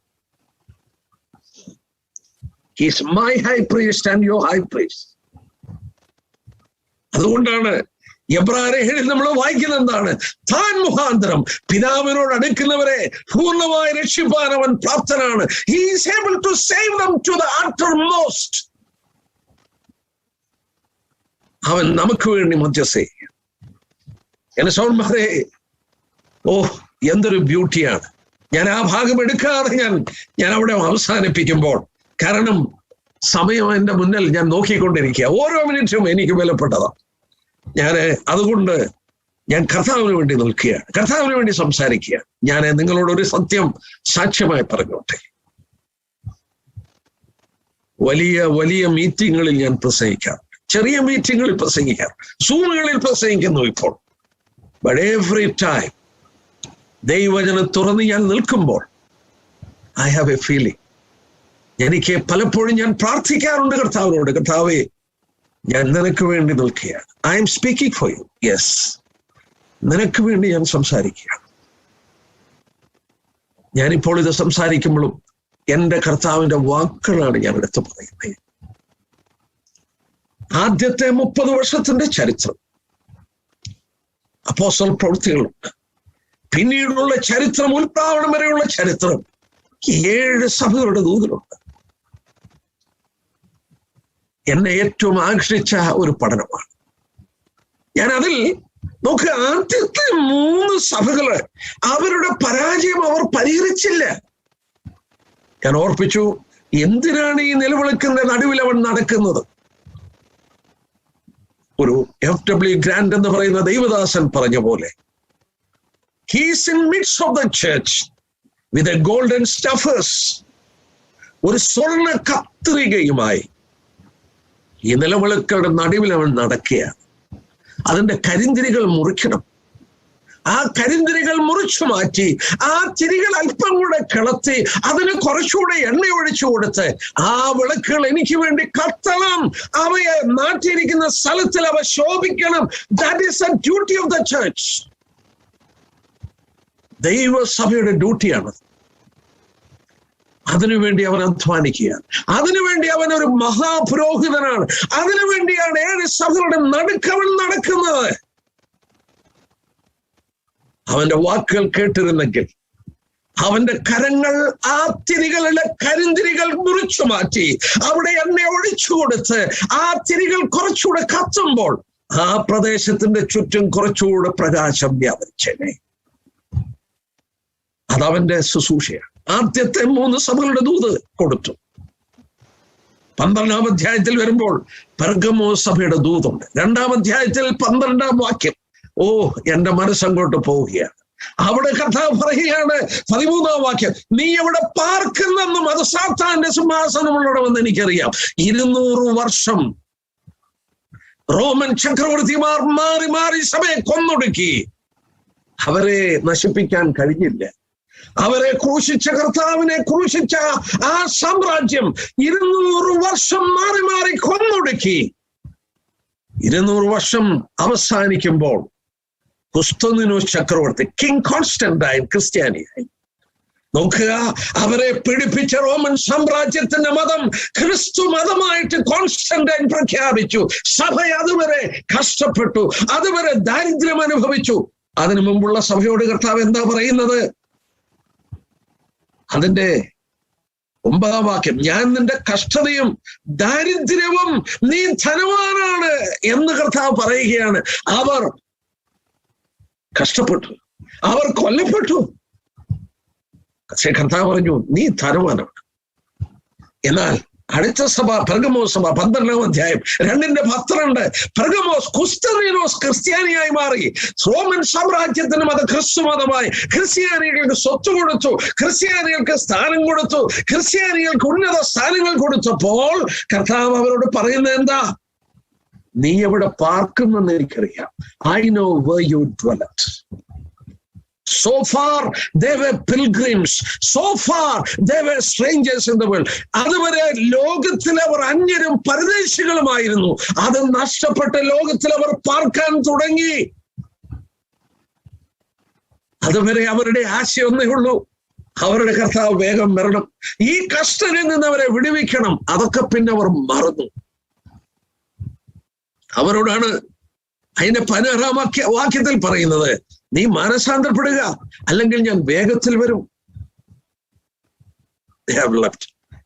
He is my high priest and your high priest. അതുകൊണ്ടാണ് എബ്രായരെ 7 നമ്മൾ വായിക്കുന്നത് എന്താണ്? താൻ മുഖാന്തരം പിതാവിനോട് അടുക്കുന്നവരെ പൂർണ്ണമായി രക്ഷിപ്പാൻ അവൻ പ്രാപ്തനാണ്. He is able to save them to the uttermost. അവൻ നമുക്ക് വേണ്ടി മധ്യസ്ഥ. എന്നെ സഹോദരന്മാരെ, എന്തൊരു ബ്യൂട്ടിയാണ്. ഞാൻ ആ ഭാഗം എടുക്കാതെ ഞാൻ അവിടെ അവസാനിപ്പിക്കുമ്പോൾ, കാരണം സമയം എൻ്റെ മുന്നിൽ ഞാൻ നോക്കിക്കൊണ്ടിരിക്കുക. ഓരോ മിനിറ്റും എനിക്ക് വിലപ്പെട്ടതാണ്. അതുകൊണ്ട് ഞാൻ കർത്താവിന് വേണ്ടി നിൽക്കുകയാണ്, കർത്താവിന് വേണ്ടി സംസാരിക്കുകയാണ്. ഞാൻ നിങ്ങളോടൊരു സത്യം സാക്ഷ്യമായി പറഞ്ഞോട്ടെ. വലിയ വലിയ മീറ്റിങ്ങുകളിൽ ഞാൻ പ്രസംഗിക്കാം, ചെറിയ മീറ്റിങ്ങുകളിൽ പ്രസംഗിക്കാം, സൂമുകളിൽ പ്രസംഗിക്കുന്നു ഇപ്പോൾ. ബട്ട് എവറി ടൈം ദൈവവചനം തുറന്ന് ഞാൻ നിൽക്കുമ്പോൾ ഐ ഹാവ് എ ഫീലിംഗ്. എനിക്ക് പലപ്പോഴും ഞാൻ പ്രാർത്ഥിക്കാറുണ്ട് കർത്താവിനോട്, കർത്താവേ, ഞാൻ നിനക്ക് വേണ്ടി നിൽക്കുകയാണ്. I M speaking for you. Yes, നിനക്ക് വേണ്ടി ഞാൻ സംസാരിക്കുകയാണ്. ഞാനിപ്പോൾ ഇത് സംസാരിക്കുമ്പോഴും എൻ്റെ കർത്താവിന്റെ വാക്കുകളാണ് ഞാൻ എടുത്തു പറയുന്നത്. ആദ്യത്തെ 30 വർഷത്തിന്റെ ചരിത്രം അപ്പോസ്തല പ്രവൃത്തികളുണ്ട്. പിന്നീടുള്ള ചരിത്രം, ഉൽപ്രാവണം വരെയുള്ള ചരിത്രം, 7 സഭകളുടെ ദൂതലുണ്ട്. എന്നെ ഏറ്റവും ആകർഷിച്ച ഒരു പഠനമാണ്. ഞാൻ അതിൽ നോക്കുക, ആദ്യത്തെ 3 സഭകള് അവരുടെ പരാജയം അവർ പരിഹരിച്ചില്ല. ഞാൻ ഓർപ്പിച്ചു, എന്തിനാണ് ഈ നിലവിളിക്കുന്ന നടുവിൽ അവൻ നടക്കുന്നത്? ഒരു F.W. ഗ്രാൻഡ് എന്ന് പറയുന്ന ദൈവദാസൻ പറഞ്ഞ പോലെ, he is in midst of the church with a golden staffers. ഒരു സ്വർണ്ണ കത്രികയുമായി ഈ നിലവിളക്കുകളുടെ നടുവിൽ അവൻ നടക്കുകയാണ്. അതിന്റെ കരിന്തിരികൾ മുറിക്കണം. ആ കരിന്തിരികൾ മുറിച്ചു മാറ്റി ആ തിരികൾ അല്പം കൂടെ കിളത്തി അതിന് കുറച്ചുകൂടെ എണ്ണ ഒഴിച്ചു കൊടുത്ത് ആ വിളക്കുകൾ എനിക്ക് വേണ്ടി കത്തണം, അവയെ നാട്ടിയിരിക്കുന്ന സ്ഥലത്തിൽ അവ ശോഭിക്കണം. That is a duty of the church. ദൈവസഭയുടെ ഡ്യൂട്ടിയാണ്. അതിനുവേണ്ടി അവൻ അധ്വാനിക്കുകയാണ്. അതിനുവേണ്ടി അവൻ ഒരു മഹാപുരോഹിതനാണ്. അതിനുവേണ്ടിയാണ് 7 സഭകളുടെ നടുക്കവൻ നടക്കുന്നത്. അവന്റെ വാക്കുകൾ കേട്ടിരുന്നെങ്കിൽ അവന്റെ കരങ്ങൾ ആ തിരികളുടെ കരിന്തിരികൾ മുറിച്ചു മാറ്റി അവിടെ എണ്ണ ഒഴിച്ചു കൊടുത്ത് ആ തിരികൾ കുറച്ചുകൂടെ കത്തുമ്പോൾ ആ പ്രദേശത്തിന്റെ ചുറ്റും കുറച്ചുകൂടെ പ്രകാശം വ്യാപരിച്ചേനെ. അതവന്റെ ശുശ്രൂഷയാണ്. ആദ്യത്തെ 3 സഭകളുടെ ദൂത് കൊടുത്തു. 12-ാം അധ്യായത്തിൽ വരുമ്പോൾ പെർഗമോ സഭയുടെ ദൂതുണ്ട്. 2-ാം അധ്യായത്തിൽ 12-ാം വാക്യം. എന്റെ മനസ്സങ്ങോട്ട് പോവുകയാണ്. അവിടെ കർത്താവ് പറയുകയാണ്, 13-ാം വാക്യം, നീ എവിടെ പാർക്കുന്നെന്നും അത് സാത്താന്റെ സിംഹാസനമുള്ളവെന്ന് എനിക്കറിയാം. 200 വർഷം റോമൻ ചക്രവർത്തിമാർ മാറി മാറി സഭയെ കൊന്നൊടുക്കി. അവരെ നശിപ്പിക്കാൻ കഴിഞ്ഞില്ല. അവരെ ക്രൂശിച്ച കർത്താവിനെ ക്രൂശിച്ച ആ സാമ്രാജ്യം 200 വർഷം മാറി മാറി കൊന്നൊടുക്കി. 200 വർഷം അവസാനിക്കുമ്പോൾ കുസ്തുനിനോസ് ചക്രവർത്തി, കിങ് കോൺസ്റ്റന്റൈൻ, ക്രിസ്ത്യാനിയായി. നോക്കുക, അവരെ പീഡിപ്പിച്ച റോമൻ സാമ്രാജ്യത്തിന്റെ മതം ക്രിസ്തു മതമായിട്ട് കോൺസ്റ്റന്റൈൻ പ്രഖ്യാപിച്ചു. സഭ അതുവരെ കഷ്ടപ്പെട്ടു, അതുവരെ ദാരിദ്ര്യം അനുഭവിച്ചു. അതിനു മുമ്പുള്ള സഭയോട് കർത്താവ് എന്താ പറയുന്നത്? അതിന്റെ 9-ാം വാക്യം, ഞാൻ നിന്റെ കഷ്ടതയും ദാരിദ്ര്യവും നീ ധനവാനാണ് എന്ന് കർത്താവ് പറയുകയാണ്. അവർ കഷ്ടപ്പെട്ടു, അവർ കൊല്ലപ്പെട്ടു, പക്ഷെ കർത്താവ് പറഞ്ഞു നീ ധനവാനാണ്. എന്നാൽ അടുത്ത സഭ പെർഗമോസ് സഭ 12-ാം അധ്യായം 2:12 പെർഗമോസ് കുസ്തനീനോസ് ക്രിസ്ത്യാനിയായി മാറി. റോമൻ സാമ്രാജ്യത്തിന് മത ക്രിസ്തു മതമായി. ക്രിസ്ത്യാനികൾക്ക് സ്വത്ത് കൊടുത്തു, ക്രിസ്ത്യാനികൾക്ക് സ്ഥാനം കൊടുത്തു, ക്രിസ്ത്യാനികൾക്ക് ഉന്നത സ്ഥാനങ്ങൾ കൊടുത്തപ്പോൾ കർത്താവ് അവരോട് പറയുന്നത് എന്താ? നീ എവിടെ പാർക്കുമെന്ന് എനിക്കറിയാം. I know where you dwelt. So far they were pilgrims. So far they were strangers in the world. അതുവരെ ലോകത്തിൽ അവർ അന്യരും പരദേശികളുമായിരുന്നു. അത് നഷ്ടപ്പെട്ട ലോകത്തിൽ അവർ പാർക്കാൻ തുടങ്ങി. അതുവരെ അവരുടെ ആശയം ഒന്നേ ഉള്ളൂ, അവരുടെ കർത്താവ് വേഗം വരണം, ഈ കഷ്ടതയിൽ നിന്ന് അവരെ വിടുവിക്കണം. അതൊക്കെ പിന്നെ അവർ മറന്നു. അവരോടാണ് അതിന്റെ 16-ാം വാക്യത്തിൽ പറയുന്നത്, നീ മാനസാന്തരപ്പെടുക, അല്ലെങ്കിൽ ഞാൻ വേഗത്തിൽ വരും.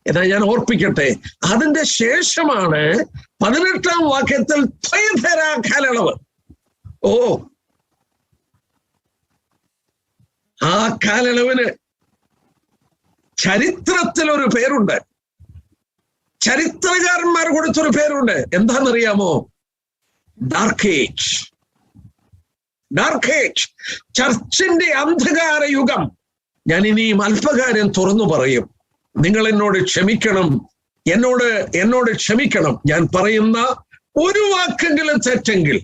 എന്നാൽ ഞാൻ ഓർപ്പിക്കട്ടെ, അതിന്റെ ശേഷമാണ് 18-ാം വാക്യത്തിൽ കാലയളവ്. ആ കാലയളവിന് ചരിത്രത്തിൽ ഒരു പേരുണ്ട്, ചരിത്രകാരന്മാർ കൊടുത്തൊരു പേരുണ്ട്. എന്താണെന്നറിയാമോ? Dark age. ഡാർക്ക് ഏജ്, ചർച്ചിന്റെ അന്ധകാര യുഗം. ഞാൻ ഇനിയും അല്പകാര്യം തുറന്നു പറയും. നിങ്ങൾ എന്നോട് ക്ഷമിക്കണം, എന്നോട് ക്ഷമിക്കണം. ഞാൻ പറയുന്ന ഒരു വാക്കെങ്കിലും തെറ്റെങ്കിൽ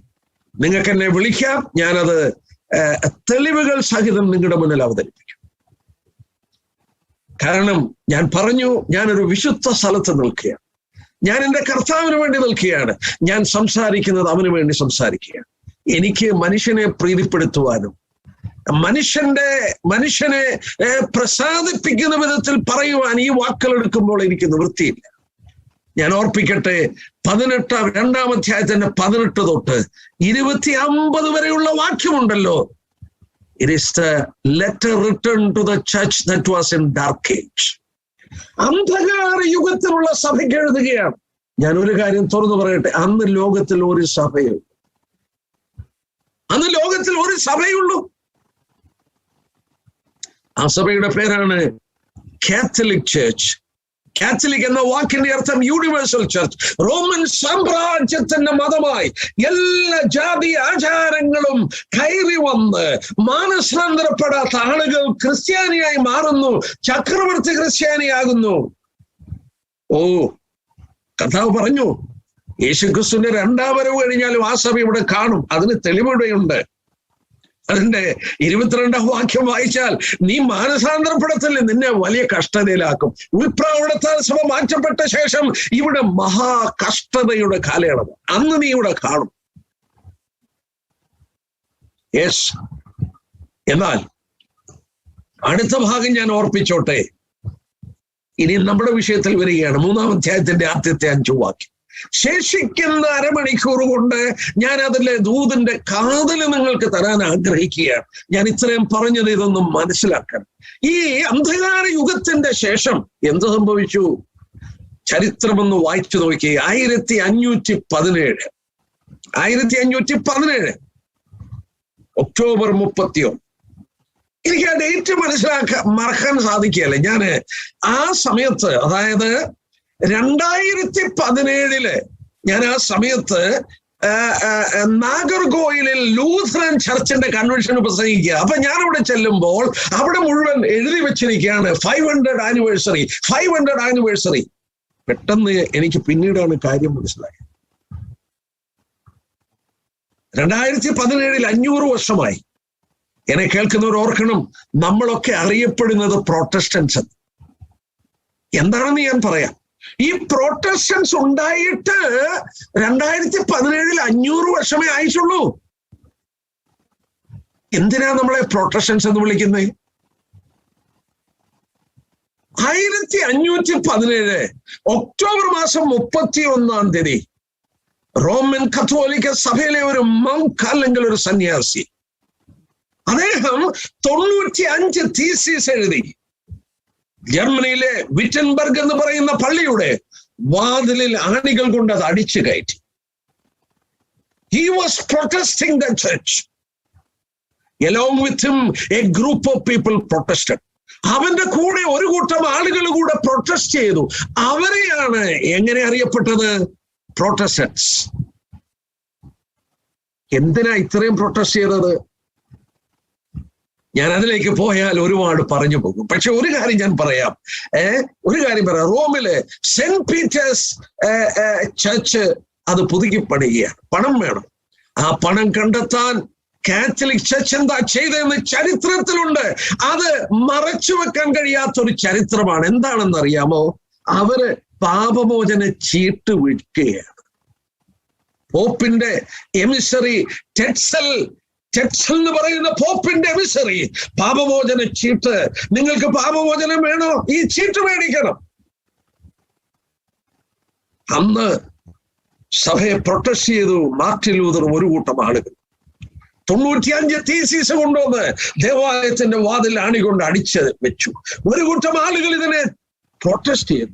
നിങ്ങൾക്ക് എന്നെ വിളിക്കാം, ഞാനത് തെളിവുകൾ സഹിതം നിങ്ങളുടെ മുന്നിൽ അവതരിപ്പിക്കും. കാരണം ഞാൻ പറഞ്ഞു, ഞാനൊരു വിശുദ്ധ സ്ഥലത്ത് നിൽക്കുകയാണ്, ഞാൻ എൻ്റെ കർത്താവിന് വേണ്ടി നിൽക്കുകയാണ്, ഞാൻ സംസാരിക്കുന്നത് അവന് വേണ്ടി സംസാരിക്കുകയാണ്. എനിക്ക് മനുഷ്യനെ പ്രീതിപ്പെടുത്തുവാനും മനുഷ്യനെ പ്രസാദിപ്പിക്കുന്ന വിധത്തിൽ പറയുവാൻ ഈ വാക്കുകൾ എടുക്കുമ്പോൾ എനിക്ക് നിവൃത്തിയില്ല. ഞാൻ ഓർപ്പിക്കട്ടെ, 2-ാം അധ്യായത്തിന്റെ 18 തൊട്ട് 250 വരെയുള്ള വാക്യമുണ്ടല്ലോ. It is the letter written to the church that was in dark age. അന്ധകാര യുഗത്തിലുള്ള സഭയ്ക്ക് എഴുതുകയാണ്. ഞാൻ ഒരു കാര്യം തുറന്നു പറയട്ടെ, അന്ന് ലോകത്തിൽ ഒരു സഭയുള്ളൂ. അന്ന് ലോകത്തിൽ ഒരു സഭയുള്ളൂ. ആ സഭയുടെ പേരാണ് കാത്തലിക് ചർച്ച്. കാത്തലിക് എന്ന വാക്കിന്റെ അർത്ഥം യൂണിവേഴ്സൽ ചർച്ച്. റോമൻ സാമ്രാജ്യത്തിന്റെ മതമായി എല്ലാ ജാതി ആചാരങ്ങളും കയറി വന്ന് മാനസാന്തരപ്പെടാത്ത ആളുകൾ ക്രിസ്ത്യാനിയായി മാറുന്നു, ചക്രവർത്തി ക്രിസ്ത്യാനിയാകുന്നു. കർത്താവ് പറഞ്ഞു, യേശുക്രിസ്തുവിന്റെ 2ാം വരവ് കഴിഞ്ഞാലും ആ സഭ ഇവിടെ കാണും. അതിന് തെളിവിടെയുണ്ട്. അതിന്റെ 22-ാം വാക്യം വായിച്ചാൽ, നീ മാനസാന്തരപ്പെടത്തില്ല, നിന്നെ വലിയ കഷ്ടതയിലാക്കും. ഉൾപ്രാവണത്താൽ സഭ മാറ്റപ്പെട്ട ശേഷം ഇവിടെ മഹാകഷ്ടതയുടെ കാലയളവ്. അന്ന് നീ ഇവിടെ കാണും. യെസ്. എന്നാൽ അടുത്ത ഭാഗം ഞാൻ ഓർപ്പിച്ചോട്ടെ. ഇനി നമ്മുടെ വിഷയത്തിൽ വരികയാണ്. 3-ാം അധ്യായത്തിന്റെ ആദ്യത്തെ 5 വാക്യം. ശേഷിക്കുന്ന അരമണിക്കൂർ കൊണ്ട് ഞാൻ അതിലെ ദൂതന്റെ കാതല് നിങ്ങൾക്ക് തരാൻ ആഗ്രഹിക്കുകയാണ്. ഞാൻ ഇത്രയും പറഞ്ഞത് ഇതൊന്നും മനസ്സിലാക്കാൻ. ഈ അന്ധകാര യുഗത്തിന്റെ ശേഷം എന്ത് സംഭവിച്ചു? ചരിത്രമൊന്ന് വായിച്ചു നോക്കി. 1517 ഒക്ടോബർ 31. എനിക്ക് ആ ഡേറ്റ് മറക്കാൻ സാധിക്കുകയല്ല. ഞാൻ ആ സമയത്ത്, അതായത് 2017 ഞാൻ ആ സമയത്ത് നാഗർകോയിലിൽ ലൂഥറൻ ചർച്ചിന്റെ കൺവെൻഷന് പ്രസംഗിക്കുക. അപ്പൊ ഞാൻ അവിടെ ചെല്ലുമ്പോൾ അവിടെ മുഴുവൻ എഴുതി വെച്ചിരിക്കുകയാണ് 500 ആനിവേഴ്സറി. പെട്ടെന്ന് എനിക്ക് പിന്നീടാണ് കാര്യം മനസ്സിലായത്. 2017 500 വർഷമായി. എന്നെ കേൾക്കുന്നവർ ഓർക്കണം, നമ്മളൊക്കെ അറിയപ്പെടുന്നത് പ്രൊട്ടസ്റ്റൻസ്. എന്താണെന്ന് ഞാൻ പറയാം. ഈ പ്രൊട്ടസ്റ്റൻസ് ഉണ്ടായിട്ട് 2017 500 വർഷമേ ആയിട്ടുള്ളൂ. എന്തിനാ നമ്മളെ പ്രൊട്ടസ്റ്റൻസ് എന്ന് വിളിക്കുന്നത്? 1517 ഒക്ടോബർ മാസം 31-ാം തീയതി റോമൻ കത്തോലിക്ക സഭയിലെ ഒരു മങ്ക് അല്ലെങ്കിൽ ഒരു സന്യാസി അദ്ദേഹം 95 തീസിസ് എഴുതി. ജർമ്മനിയിലെ വിറ്റൻബർഗ് എന്ന് പറയുന്ന പള്ളിയുടെ വാതിലിൽ ആണികൾ കൊണ്ട് അത് അടിച്ചു കയറ്റി. He was protesting the church. Along with him, a group of people protested. അവന്റെ കൂടെ ഒരു കൂട്ടം ആളുകൾ കൂടെ പ്രൊട്ടസ്റ്റ് ചെയ്തു. അവരെയാണ് എങ്ങനെ അറിയപ്പെട്ടത്? പ്രൊട്ടസ്റ്റന്റ്സ്. എന്തിനാ ഇത്രയും പ്രൊട്ടസ്റ്റ് ചെയ്തത്? ഞാൻ അതിലേക്ക് പോയാൽ ഒരുപാട് പറഞ്ഞു പോകും. പക്ഷെ ഒരു കാര്യം ഞാൻ പറയാം. റോമില് സെന്റ് പീറ്റേഴ്സ് ചർച്ച് അത് പുതുക്കി പണിയുകയാണ്. പണം വേണം. ആ പണം കണ്ടെത്താൻ കാത്തലിക് ചർച്ച് എന്താ ചെയ്തതെന്ന് ചരിത്രത്തിലുണ്ട്. അത് മറച്ചു വെക്കാൻ കഴിയാത്തൊരു ചരിത്രമാണ്. എന്താണെന്ന് അറിയാമോ? അവര് പാപമോചന ചീട്ട് വിൽക്കുകയാണ്. പോപ്പിന്റെ എമിസറി ടെറ്റ്സൽ എന്ന് പറയുന്ന പോപ്പിന്റെ എമിസറി പാപമോചന ചീട്ട്. നിങ്ങൾക്ക് പാപമോചനം വേണോ? ഈ ചീട്ട് മേടിക്കണം. അന്ന് സഭയെ പ്രൊട്ടസ്റ്റ് ചെയ്തു മാർട്ടിൻ ലൂതർ ഒരു കൂട്ടം ആളുകൾ. 95 തീസിസ് കൊണ്ടുവന്ന് ദേവാലയത്തിന്റെ വാതിൽ ആണികൊണ്ട് അടിച്ച് വെച്ചു. ഒരു കൂട്ടം ആളുകൾ ഇതിനെ പ്രൊട്ടസ്റ്റ് ചെയ്തു.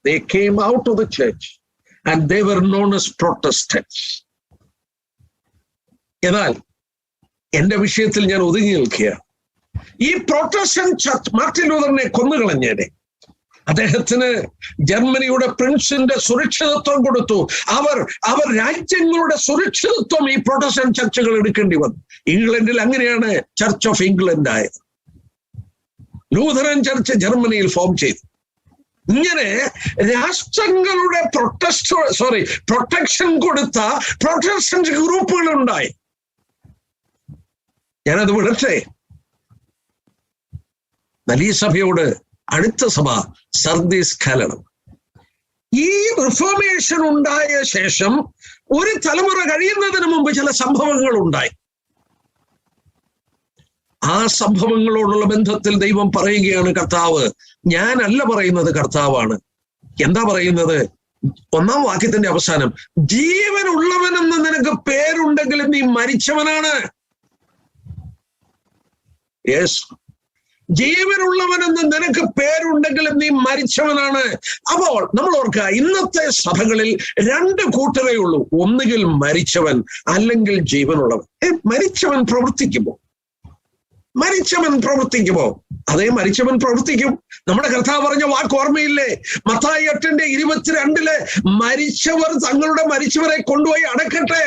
They came out of the church and they were known as Protestants. എന്നാൽ എന്റെ വിഷയത്തിൽ ഞാൻ ഒതുങ്ങി നിൽക്കുകയാണ്. ഈ പ്രൊട്ടസ്റ്റന്റ് ചർച്ച് മാർട്ടിൻ ലൂതറിനെ കൊന്നുകളഞ്ഞേനെ. അദ്ദേഹത്തിന് ജർമ്മനിയുടെ പ്രിൻസിന്റെ സുരക്ഷിതത്വം കൊടുത്തു. അവർ രാജ്യങ്ങളുടെ സുരക്ഷിതത്വം ഈ പ്രൊട്ടസ്റ്റന്റ് ചർച്ചുകൾ എടുക്കേണ്ടി വന്നു. ഇംഗ്ലണ്ടിൽ അങ്ങനെയാണ് ചർച്ച് ഓഫ് ഇംഗ്ലണ്ട് ആയത്. ലൂഥറൻ ചർച്ച് ജർമ്മനിയിൽ ഫോം ചെയ്തു. ഇങ്ങനെ രാഷ്ട്രങ്ങളുടെ പ്രൊട്ടക്ഷൻ കൊടുത്ത പ്രൊട്ടസ്റ്റന്റ് ഗ്രൂപ്പുകൾ ഉണ്ടായി. ഞാനത് വിടട്ടെ. വലിയ സഭയോട് അടുത്ത സഭ സർദീസ് കാലം. ഈ റിഫോർമേഷൻ ഉണ്ടായ ശേഷം ഒരു തലമുറ കഴിയുന്നതിന് മുമ്പ് ചില സംഭവങ്ങൾ ഉണ്ടായി. ആ സംഭവങ്ങളോടുള്ള ബന്ധത്തിൽ ദൈവം പറയുകയാണ്, കർത്താവ് ഞാനല്ല പറയുന്നത്, കർത്താവാണ്. എന്താ പറയുന്നത്? 1-ാം വാക്യത്തിന്റെ അവസാനം, ജീവനുള്ളവനെന്ന് നിനക്ക് പേരുണ്ടെങ്കിലും നീ മരിച്ചവനാണ്. യെസ്, ജീവനുള്ളവനെന്ന് നിനക്ക് പേരുണ്ടെങ്കിലും നീ മരിച്ചവനാണ്. അപ്പോൾ നമ്മൾ ഓർക്കുക, ഇന്നത്തെ സഭകളിൽ 2 കൂട്ടരേ ഉള്ളൂ. ഒന്നുകിൽ മരിച്ചവൻ, അല്ലെങ്കിൽ ജീവനുള്ളവൻ. മരിച്ചവൻ പ്രവർത്തിക്കുമോ? അതേ, മരിച്ചവൻ പ്രവർത്തിക്കും. നമ്മുടെ കർത്താവ് പറഞ്ഞ വാക്ക് ഓർമ്മയില്ലേ? മത്തായി 8:22 മരിച്ചവർ തങ്ങളുടെ മരിച്ചവരെ കൊണ്ടുപോയി അടക്കട്ടെ.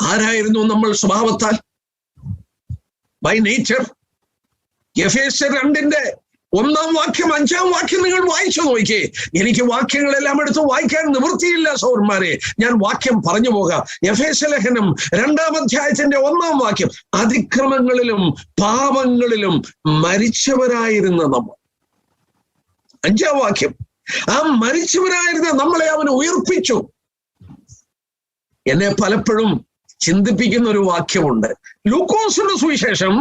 ആരായിരുന്നു നമ്മൾ സ്വഭാവത്താൽ? By nature. എഫേസ്യർ 2:1-ാം വാക്യം 5-ാം വാക്യം നിങ്ങൾ വായിച്ചു നോക്കിയേ. എനിക്ക് വാക്യങ്ങളെല്ലാം എടുത്ത് വായിക്കാൻ നിവൃത്തിയില്ല സഹോദരന്മാരെ, ഞാൻ വാക്യം പറഞ്ഞു പോകാം. എഫേസ്യ ലേഖനം 2-ാം അധ്യായത്തിന്റെ 1-ാം വാക്യം, അതിക്രമങ്ങളിലും പാപങ്ങളിലും മരിച്ചവരായിരുന്ന നമ്മൾ. 5-ാം വാക്യം, ആ മരിച്ചവരായിരുന്ന നമ്മളെ അവൻ ഉയർപ്പിച്ചു. എന്നെ പലപ്പോഴും ചിന്തിപ്പിക്കുന്ന ഒരു വാക്യമുണ്ട്. ലൂക്കോസിന്റെ സുവിശേഷം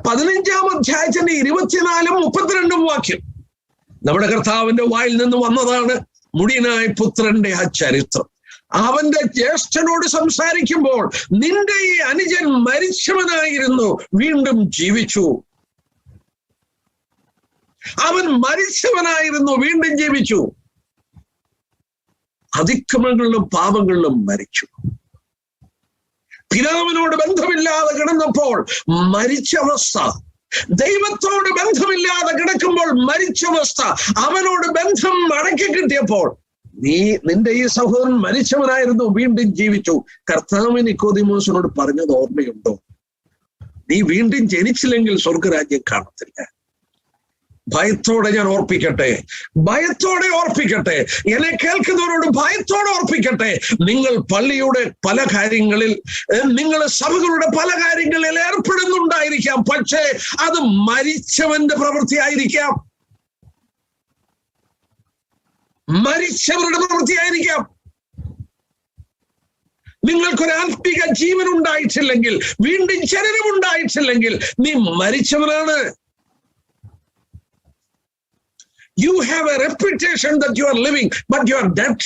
15-ാം അധ്യായത്തിന്റെ 24-32 വാക്യം. നമ്മുടെ കർത്താവിന്റെ വായിൽ നിന്ന് വന്നതാണ് മുടിയനായ പുത്രന്റെ ആ ചരിത്രം. അവന്റെ ജ്യേഷ്ഠനോട് സംസാരിക്കുമ്പോൾ, നിന്റെ ഈ അനുജൻ മരിച്ചവനായിരുന്നു, വീണ്ടും ജീവിച്ചു. അവൻ മരിച്ചവനായിരുന്നു, വീണ്ടും ജീവിച്ചു. അതിക്രമങ്ങളിലും പാപങ്ങളിലും മരിച്ചു. പിതാവിനോട് ബന്ധമില്ലാതെ കിടന്നപ്പോൾ മരിച്ചവസ്ഥ, ദൈവത്തോട് ബന്ധമില്ലാതെ കിടക്കുമ്പോൾ മരിച്ചവസ്ഥ, അവനോട് ബന്ധം മടക്കി കിട്ടിയപ്പോൾ നിന്റെ ഈ സഹോദരൻ മരിച്ചവനായിരുന്നു, വീണ്ടും ജീവിച്ചു. കർത്താവ് നിക്കോദിമോസിനോട് പറഞ്ഞത് ഓർമ്മയുണ്ടോ? നീ വീണ്ടും ജനിച്ചില്ലെങ്കിൽ സ്വർഗരാജ്യം കാണത്തില്ല. ഭയത്തോടെ ഞാൻ ഓർപ്പിക്കട്ടെ, എന്നെ കേൾക്കുന്നവരോട് ഭയത്തോടെ ഓർപ്പിക്കട്ടെ. നിങ്ങൾ പള്ളിയുടെ പല കാര്യങ്ങളിൽ, നിങ്ങൾ സഭകളുടെ പല കാര്യങ്ങളിൽ ഏർപ്പെടുന്നുണ്ടായിരിക്കാം, പക്ഷേ അത് മരിച്ചവന്റെ പ്രവൃത്തിയായിരിക്കാം, മരിച്ചവരുടെ പ്രവൃത്തിയായിരിക്കാം. നിങ്ങൾക്കൊരു ആത്മീക ജീവൻ ഉണ്ടായിട്ടില്ലെങ്കിൽ, വീണ്ടും ജനനം ഉണ്ടായിട്ടില്ലെങ്കിൽ, നീ മരിച്ചവനാണ്. You have a reputation that you are living, but you are dead.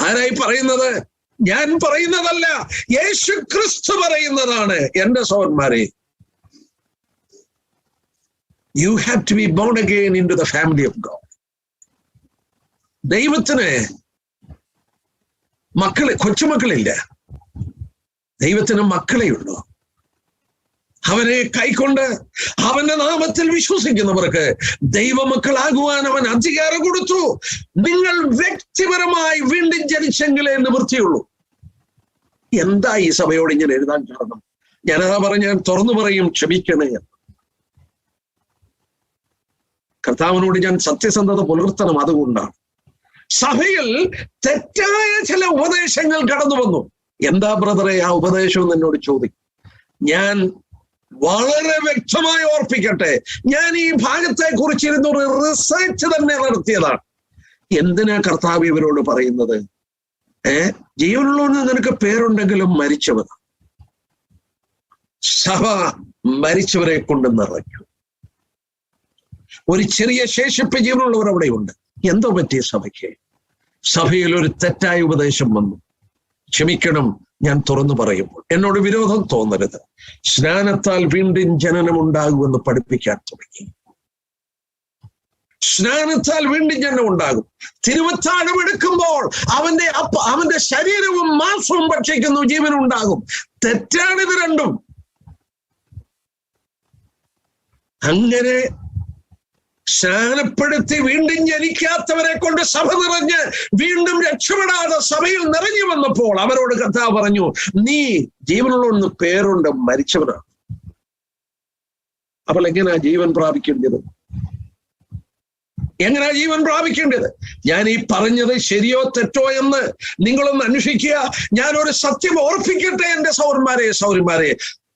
ആരായി പറയുന്നത്? ഞാൻ പറയുന്നതല്ല, യേശു ക്രിസ്തു പറയുന്നതാണ്. എന്റെ സഹോദരന്മാരെ, you have to be born again into the family of God. ദൈവത്തിന് കൊച്ചുമക്കളില്ല, ദൈവത്തിന് മക്കളേ ഉള്ളൂ. അവനെ കൈക്കൊണ്ട് അവന്റെ നാമത്തിൽ വിശ്വസിക്കുന്നവർക്ക് ദൈവമക്കളാകുവാൻ അവൻ അധികാരം കൊടുത്തു. നിങ്ങൾ വ്യക്തിപരമായി വീണ്ടും ജനിച്ചെങ്കിലേ നിവൃത്തിയുള്ളൂ. എന്താ ഈ സഭയോട് ഇങ്ങനെ എഴുതാൻ കാരണം? ഞാനതാ ഞാൻ തുറന്നു പറയും, ക്ഷമിക്കണേ. കർത്താവിനോട് ഞാൻ സത്യസന്ധത പുലർത്തണം. അതുകൊണ്ടാണ് സഭയിൽ തെറ്റായ ചില ഉപദേശങ്ങൾ കടന്നു വന്നു. എന്താ ബ്രദറെ ആ ഉപദേശം എന്നോട് ചോദിക്കും. ഞാൻ വളരെ വ്യക്തമായി ഓർപ്പിക്കട്ടെ, ഞാൻ ഈ ഭാഗത്തെ കുറിച്ചിരുന്ന ഒരു റിസർച്ച് തന്നെ നടത്തിയതാണ്. എന്തിനാ കർത്താവ് ഇവരോട് പറയുന്നത്? ജീവനുള്ളവന് നിനക്ക് പേരുണ്ടെങ്കിലും മരിച്ചവർ. സഭ മരിച്ചവരെ കൊണ്ട് നിറഞ്ഞു. ഒരു ചെറിയ ശേഷിപ്പ് ജീവനുള്ളവർ അവിടെയുണ്ട്. എന്തോ പറ്റിയ സഭയ്ക്ക്? സഭയിൽ ഒരു തെറ്റായ ഉപദേശം വന്നു. ക്ഷമിക്കണം, ഞാൻ തുറന്നു പറയുമ്പോൾ എന്നോട് വിരോധം തോന്നരുത്. സ്നാനത്താൽ വീണ്ടും ജനനം ഉണ്ടാകുമെന്ന് പഠിപ്പിക്കാൻ തുടങ്ങി. സ്നാനത്താൽ വീണ്ടും ജനനം ഉണ്ടാകും. തിരുവത്താഴം എടുക്കുമ്പോൾ അവന്റെ ശരീരവും മാംസവും ഭക്ഷിക്കുന്നു, ജീവനുണ്ടാകും. തെറ്റാണിത് രണ്ടും. അങ്ങനെ സ്നാനപ്പെടുത്തി വീണ്ടും ജനിക്കാത്തവരെ കൊണ്ട് സഭ നിറഞ്ഞ് വീണ്ടും രക്ഷപ്പെടാതെ സഭയിൽ നിറഞ്ഞു വന്നപ്പോൾ അവരോട് കർത്താവ് പറഞ്ഞു, നീ ജീവനുള്ളൊന്ന് പേരുണ്ട്, മരിച്ചവനാണ്. അപ്പോൾ എങ്ങനെയാ ജീവൻ പ്രാപിക്കേണ്ടത്? എങ്ങനെയാ ജീവൻ പ്രാപിക്കേണ്ടത്? ഞാൻ ഈ പറഞ്ഞത് ശരിയോ തെറ്റോ എന്ന് നിങ്ങളൊന്ന് അന്വേഷിക്കുക. ഞാനൊരു സത്യം ഓർപ്പിക്കട്ടെ എന്റെ സൗരന്മാരെ.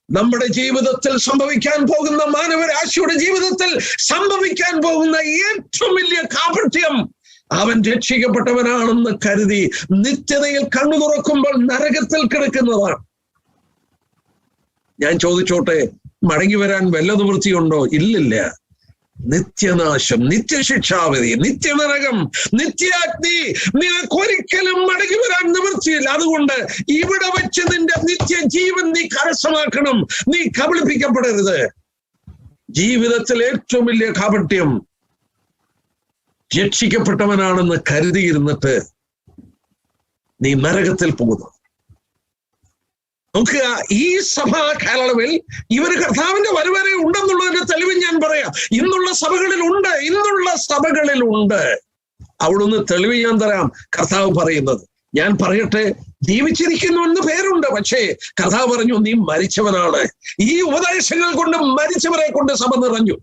നമ്മുടെ ജീവിതത്തിൽ സംഭവിക്കാൻ പോകുന്ന, മാനവരാശിയുടെ ജീവിതത്തിൽ സംഭവിക്കാൻ പോകുന്ന ഏറ്റവും വലിയ കാപട്യം, അവൻ രക്ഷിക്കപ്പെട്ടവനാണെന്ന് കരുതി നിത്യതയിൽ കണ്ണു തുറക്കുമ്പോൾ നരകത്തിൽ കിടക്കുന്നതാണ്. ഞാൻ ചോദിച്ചോട്ടെ, മടങ്ങി വരാൻ വല്ല നിവൃത്തിയുണ്ടോ? ഇല്ലില്ല. നിത്യനാശം, നിത്യശിക്ഷാവിധി, നിത്യനരകം, നിത്യാഗ്നി. നിനക്കൊരിക്കലും മടങ്ങി വരാൻ നിവൃത്തിയില്ല. അതുകൊണ്ട് ഇവിടെ വെച്ച് നിന്റെ നിത്യജീവൻ നീ കരസ്ഥമാക്കണം. നീ കബളിപ്പിക്കപ്പെടരുത്. ജീവിതത്തിൽ ഏറ്റവും വലിയ കാപട്യം രക്ഷിക്കപ്പെട്ടവനാണെന്ന് കരുതിയിരുന്നിട്ട് നീ നരകത്തിൽ പോകുന്നു. നമുക്ക് ഈ സഭാ കാലയളവിൽ ഇവർ കർത്താവിന്റെ വരവരെ ഉണ്ടെന്നുള്ളതിന്റെ തെളിവ് ഞാൻ പറയാം. ഇന്നുള്ള സഭകളിലുണ്ട്. അവിടുന്ന് തെളിവ് ഞാൻ തരാം. കർത്താവ് പറയുന്നത് ഞാൻ പറയട്ടെ, ജീവിച്ചിരിക്കുന്നു എന്ന് പേരുണ്ട്, പക്ഷേ കർത്താവ് പറഞ്ഞു നീ മരിച്ചവനാണ്. ഈ ഉപദേശങ്ങൾ കൊണ്ട് മരിച്ചവരെ കൊണ്ട് സഭ നിറഞ്ഞു.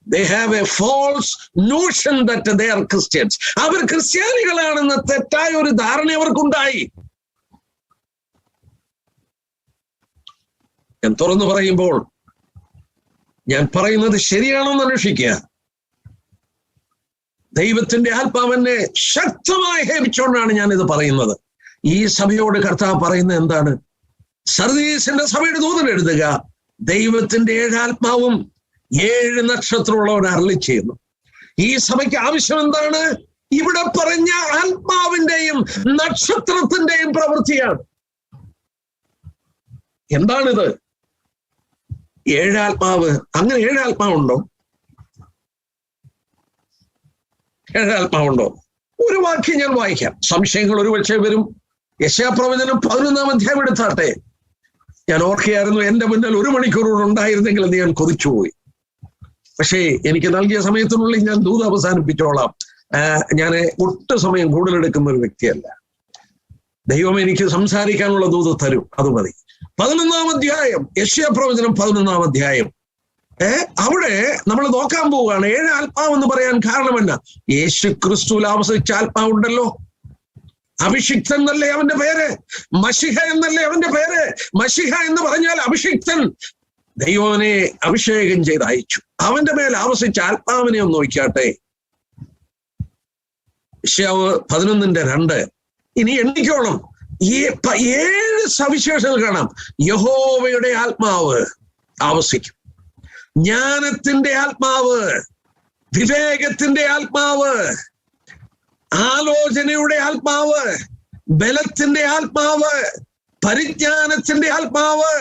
They have a false notion that they are Christians. അവർ ക്രിസ്ത്യാനികളാണെന്ന് തെറ്റായ ഒരു ധാരണ അവർക്കുണ്ടായി. ഞാൻ തുറന്നു പറയുമ്പോൾ ഞാൻ പറയുന്നത് ശരിയാണോന്ന് അന്വേഷിക്കുക. ദൈവത്തിന്റെ ആത്മാവെന്നെ ശക്തമായി ഹേമിച്ചുകൊണ്ടാണ് ഞാൻ ഇത് പറയുന്നത്. ഈ സഭയോട് കർത്താവ് പറയുന്നത് എന്താണ്? സർദീസിന്റെ സഭയുടെ ദൂതൻ എഴുതുക, ദൈവത്തിന്റെ 7 ആത്മാവും 7 നക്ഷത്രമുള്ളവർ അരുളി ചെയ്യുന്നു. ഈ സഭയ്ക്ക് ആവശ്യം എന്താണ്? ഇവിടെ പറഞ്ഞ ആത്മാവിന്റെയും നക്ഷത്രത്തിന്റെയും പ്രവൃത്തിയാണ്. എന്താണിത്? 7 ആത്മാവ്. അങ്ങനെ 7 ആത്മാവുണ്ടോ? 7 ആത്മാവുണ്ടോ? ഒരു വാക്യം ഞാൻ വായിക്കാം. സംശയങ്ങൾ ഒരുപക്ഷെ വരും. യെശയ്യാപ്രവചനം 11-ാം അധ്യായം എടുത്താട്ടെ. ഞാൻ ഓർക്കുകയായിരുന്നു, എന്റെ മുന്നിൽ 1 മണിക്കൂർ ഉണ്ടായിരുന്നെങ്കിൽ എന്ന് ഞാൻ കൊതിച്ചുപോയി. പക്ഷേ എനിക്ക് നൽകിയ സമയത്തിനുള്ളിൽ ഞാൻ ദൂത് അവസാനിപ്പിച്ചോളാം. ഞാൻ ഒട്ടും സമയം കൂടുതലെടുക്കുന്ന ഒരു വ്യക്തിയല്ല. ദൈവം എനിക്ക് സംസാരിക്കാനുള്ള ദൂത് തരും, അത് മതി. 11-ാം അധ്യായം, യെശയ്യാപ്രവചനം 11-ാം അധ്യായം. അവിടെ നമ്മൾ നോക്കാൻ പോവുകയാണ്. 7 ആത്മാവെന്ന് പറയാൻ കാരണമെന്ന, യേശു ക്രിസ്തുവിൽ ആവസിച്ച ആത്മാവുണ്ടല്ലോ. അഭിഷിക്തൻ എന്നല്ലേ അവന്റെ പേര്, മശിഹ എന്നല്ലേ അവന്റെ പേര്. മശിഹ എന്ന് പറഞ്ഞാൽ അഭിഷിക്തൻ. ദൈവനെ അഭിഷേകം ചെയ്ത് അയച്ചു. അവന്റെ മേൽ ആവസിച്ച ആത്മാവിനെ ഒന്ന് നോക്കാട്ടെ. യെശയ്യാവ് 11:2. ഇനി എണ്ണിക്കോണം. ഈ 7 സവിശേഷതകൾ കാണാം. യഹോവയുടെ ആത്മാവ് ആവസിക്കും, ജ്ഞാനത്തിന്റെ ആത്മാവ്, വിവേകത്തിന്റെ ആത്മാവ്, ആലോചനയുടെ ആത്മാവ്, ബലത്തിന്റെ ആത്മാവ്, പരിജ്ഞാനത്തിന്റെ ആത്മാവ്,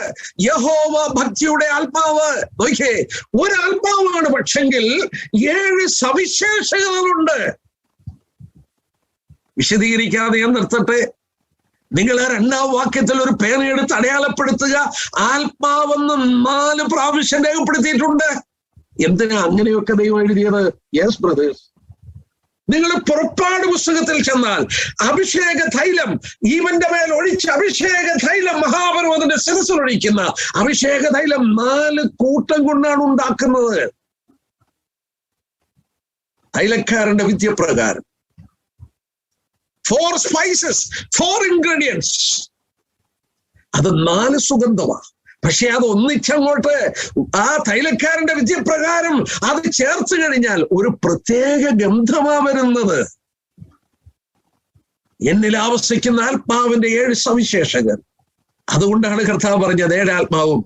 യഹോവ ഭക്തിയുടെ ആത്മാവ്. നോക്കിയേ, ഒരാത്മാവാണ്, പക്ഷെങ്കിൽ 7 സവിശേഷതകളുണ്ട്. വിശദീകരിക്കാതെ ഞാൻ നിർത്തട്ടെ. നിങ്ങൾ 2ാം വാക്യത്തിൽ ഒരു പേനയെടുത്ത് അടയാളപ്പെടുത്തുക. ആത്മാവെന്ന് 4 പ്രാവശ്യം രേഖപ്പെടുത്തിയിട്ടുണ്ട്. എന്തിനാ അങ്ങനെയൊക്കെ ദൈവം എഴുതിയത്? യെസ് ബ്രദേഴ്സ്, നിങ്ങൾ പുറപ്പാട് പുസ്തകത്തിൽ ചെന്നാൽ അഭിഷേക തൈലം, ഇവന്റെ മേൽ ഒഴിച്ച അഭിഷേക തൈലം, മഹാപർവ്വതത്തിന്റെ ശിരസിൽ ഒഴിക്കുന്ന അഭിഷേക തൈലം 4 കൂട്ടം കൊണ്ടാണ് ഉണ്ടാക്കുന്നത്. തൈലക്കാരന്റെ വിദ്യപ്രകാരം 4 സ്പൈസസ്, 4 ഇൻഗ്രീഡിയൻസ്. അത് 4 സുഗന്ധമാണ്. പക്ഷെ അത് ഒന്നിച്ചങ്ങോട്ട് ആ തൈലക്കാരന്റെ വിദ്യപ്രകാരം അത് ചേർത്ത് കഴിഞ്ഞാൽ ഒരു പ്രത്യേക ഗന്ധമാ വരുന്നത്. എന്നിൽ ആവസിക്കുന്ന ആത്മാവിന്റെ 7 സവിശേഷങ്ങൾ. അതുകൊണ്ടാണ് കർത്താവ് പറഞ്ഞത് 7 ആത്മാവും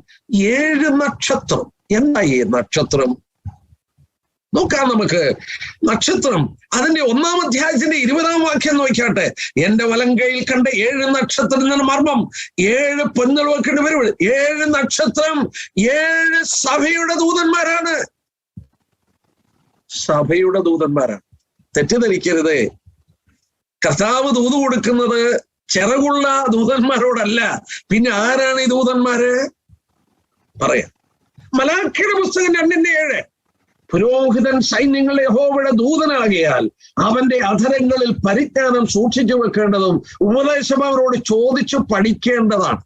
7 നക്ഷത്രം. എന്താ ഈ നക്ഷത്രം? നോക്കാം നമുക്ക്. നക്ഷത്രം അതിന്റെ 1-ാം അധ്യായത്തിന്റെ 20-ാം വാക്യം നോക്കിയാട്ടെ. എന്റെ വലങ്കയിൽ കണ്ട 7 നക്ഷത്രത്തിന്റെ മർമ്മം, 7 പൊന്നുകൾ വെക്കേണ്ടി വരും. 7 നക്ഷത്രം 7 സഭയുടെ ദൂതന്മാരാണ്. സഭയുടെ ദൂതന്മാരാണ്. തെറ്റിദ്ധരിക്കരുത്. കർത്താവ് ദൂത് കൊടുക്കുന്നത് ചിറകുള്ള ദൂതന്മാരോടല്ല. പിന്നെ ആരാണ് ഈ ദൂതന്മാര്? പറയാം. മലാഖിയുടെ പുസ്തകം 2:7. പുരോഹിതൻ സൈന്യങ്ങളുടെ യഹോവയുടെ ദൂതനാകിയാൽ അവന്റെ അധരങ്ങളിൽ പരിജ്ഞാനം സൂക്ഷിച്ചു വെക്കേണ്ടതും ഉപദേശം അവരോട് ചോദിച്ചു പഠിക്കേണ്ടതാണ്.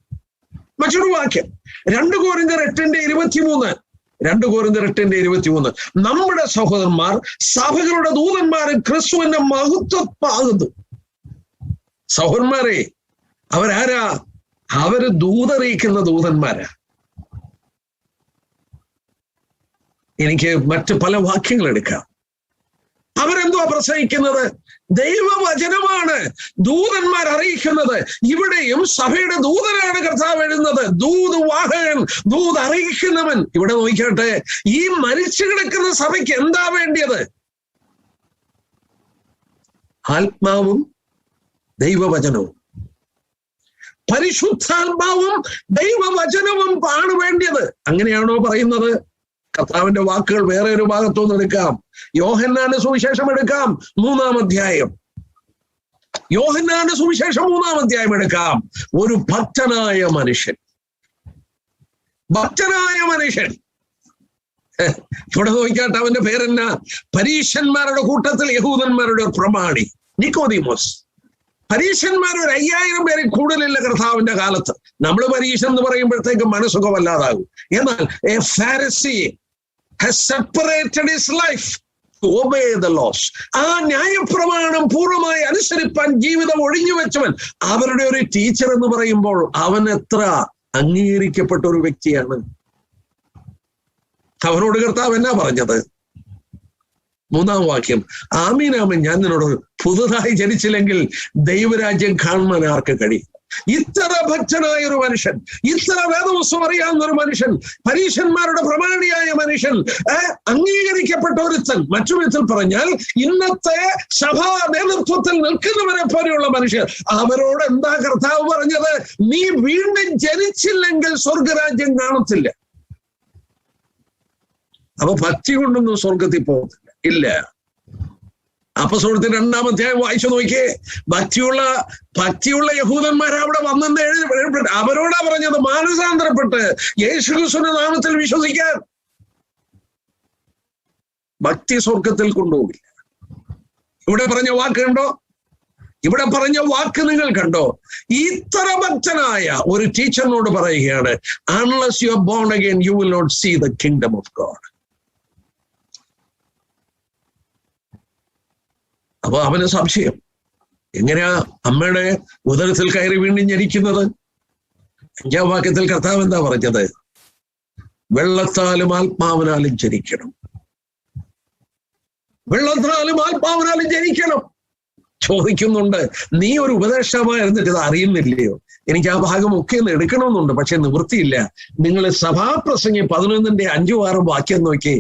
മറ്റൊരു വാക്യം 2 കൊരിന്ത്യർ 8:23. 2 കൊരിന്ത്യർ 8:23. നമ്മുടെ സഹോദരന്മാർ സഭകളുടെ ദൂതന്മാരും ക്രിസ്തുവിന്റെ മഹത്വമാകുന്നു. സഹോദരന്മാരെ, അവരാരാ? അവര് ദൂതറിയിക്കുന്ന ദൂതന്മാരാ. എനിക്ക് മറ്റ് പല വാക്യങ്ങൾ എടുക്കാം. അവരെന്തുവാ പ്രസംഗിക്കുന്നത്? ദൈവവചനമാണ് ദൂതന്മാർ അറിയിക്കുന്നത്. ഇവിടെയും സഭയുടെ ദൂതനാണ് കർത്താവ് എഴുതുന്നത്. ദൂത് വാഹകൻ, ദൂത് അറിയിക്കുന്നവൻ. ഇവിടെ നോക്കിയാട്ടെ, ഈ മരിച്ചു കിടക്കുന്ന സഭയ്ക്ക് എന്താ വേണ്ടിയത്? ആത്മാവും ദൈവവചനവും, പരിശുദ്ധാത്മാവും ദൈവവചനവും ആണ് വേണ്ടിയത്. അങ്ങനെയാണോ പറയുന്നത്? കർത്താവിന്റെ വാക്കുകൾ വേറെ ഒരു ഭാഗത്തുനിന്ന് എടുക്കാം. യോഹന്നാന്റെ സുവിശേഷം എടുക്കാം, 3-ാം അധ്യായം. യോഹന്നാന്റെ സുവിശേഷം 3-ാം അധ്യായം എടുക്കാം. ഒരു ഭക്തനായ മനുഷ്യൻ, ഇവിടെ നോക്കിയാട്ട് അവന്റെ പേരെന്നാ? പരീശന്മാരുടെ കൂട്ടത്തിൽ യഹൂദന്മാരുടെ ഒരു പ്രമാണി നിക്കോദീമോസ്. പരീശന്മാർ ഒരു 5000 പേരിൽ കൂടുതലില്ല കർത്താവിന്റെ കാലത്ത്. നമ്മൾ പരീശൻ എന്ന് പറയുമ്പോഴത്തേക്ക് മനസ്സുഖമല്ലാതാകും. എന്നാൽ a Pharisee has separated his life to obey the laws. ആ ന്യായപ്രമാണം പൂർണ്ണമായി അനുസരിപ്പാൻ ജീവിതം ഒഴിഞ്ഞു വെച്ചവൻ, അവരുടെ ഒരു ടീച്ചർ എന്ന് പറയുമ്പോൾ അവൻ എത്ര അംഗീകരിക്കപ്പെട്ട ഒരു വ്യക്തിയാണ്. അവനോട് കർത്താവ് എന്നാ പറഞ്ഞത്? 3-ാം വാക്യം, ആമീൻ ആമീൻ, ഞാൻ നിന്നോട് പുതുതായി ജനിച്ചില്ലെങ്കിൽ ദൈവരാജ്യം കാണുവാൻ ആർക്ക് കഴിയും? ഇത്ര ഭക്തനായ ഒരു മനുഷ്യൻ, ഇത്ര വേദവസ്തു അറിയാവുന്ന ഒരു മനുഷ്യൻ, പരീശന്മാരുടെ പ്രമാണിയായ മനുഷ്യൻ, അംഗീകരിക്കപ്പെട്ട ഒരുത്തൻ. മറ്റു വിധത്തിൽ പറഞ്ഞാൽ ഇന്നത്തെ സഭാ നേതൃത്വത്തിൽ നിൽക്കുന്നവരെ പോലെയുള്ള മനുഷ്യർ. അവരോട് എന്താ കർത്താവ് പറഞ്ഞത്? നീ വീണ്ടും ജനിച്ചില്ലെങ്കിൽ സ്വർഗരാജ്യം കാണത്തില്ല. അപ്പൊ ഭക്തി കൊണ്ടൊന്നും സ്വർഗത്തിൽ പോകത്തില്ല. ഇല്ല. അപ്പോസ്തലരുടെ 2-ാം അധ്യായം വായിച്ചു നോക്കിയേ. ഭക്തിയുള്ള യഹൂദന്മാർ അവിടെ വന്നെന്ന് എഴുതി. അവരോടാ പറഞ്ഞത് മാനസാന്തരപ്പെട്ട് യേശുക്രിസ്തുവിന്റെ നാമത്തിൽ വിശ്വസിക്കാൻ. ഭക്തി സ്വർഗത്തിൽ കൊണ്ടുപോകില്ല. ഇവിടെ പറഞ്ഞ വാക്ക് കണ്ടോ? ഇവിടെ പറഞ്ഞ വാക്ക് നിങ്ങൾ കണ്ടോ? ഇത്ര ഭക്തനായ ഒരു ടീച്ചറിനോട് പറയുകയാണ്, unless you are born again you will not see the kingdom of God. അപ്പൊ അവന് സംശയം, എങ്ങനെയാ അമ്മയുടെ ഉദരത്തിൽ കയറി വീണ്ടും ജനിക്കുന്നത്? 5-ാം വാക്യത്തിൽ കർത്താവ് എന്താ പറഞ്ഞത്? വെള്ളത്താലും ആത്മാവിനാലും ജനിക്കണം. വെള്ളത്താലും ആത്മാവിനാലും ജനിക്കണം. ചോദിക്കുന്നുണ്ട്, നീ ഒരു ഉപദേഷ്ടാവായിരുന്നിട്ട് ഇത് അറിയുന്നില്ലയോ? എനിക്ക് ആ ഭാഗം ഒക്കെ ഒന്ന് എടുക്കണമെന്നുണ്ട്, പക്ഷെ നിവൃത്തിയില്ല. നിങ്ങൾ സഭാപ്രസംഗി 11-ന്റെ 5-6 വാക്യം നോക്കി.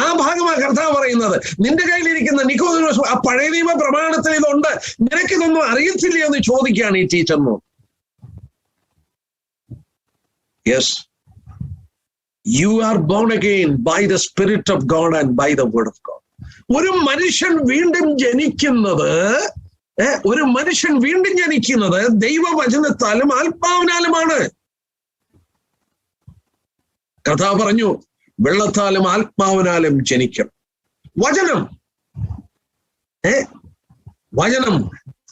ആ ഭാഗമാണ് കർത്താവ് പറയുന്നത്. നിന്റെ കയ്യിലിരിക്കുന്ന നിക്കോദെമോസ്, ആ പഴയ നിയമ പ്രമാണത്തിൽ ഇതുണ്ട്, നിനക്കിതൊന്നും അറിയത്തില്ലയോ എന്ന് ചോദിക്കുകയാണ് ഈ ടീച്ചറിനോട്. Yes, you are born again by the spirit of God and by the word of God. ഒരു മനുഷ്യൻ വീണ്ടും ജനിക്കുന്നത് ദൈവവചനത്താലും ആത്മാവിനാലുമാണ്. കർത്താവ് പറഞ്ഞു, വെള്ളത്താലും ആത്മാവിനാലും ജനിക്കും. വചനം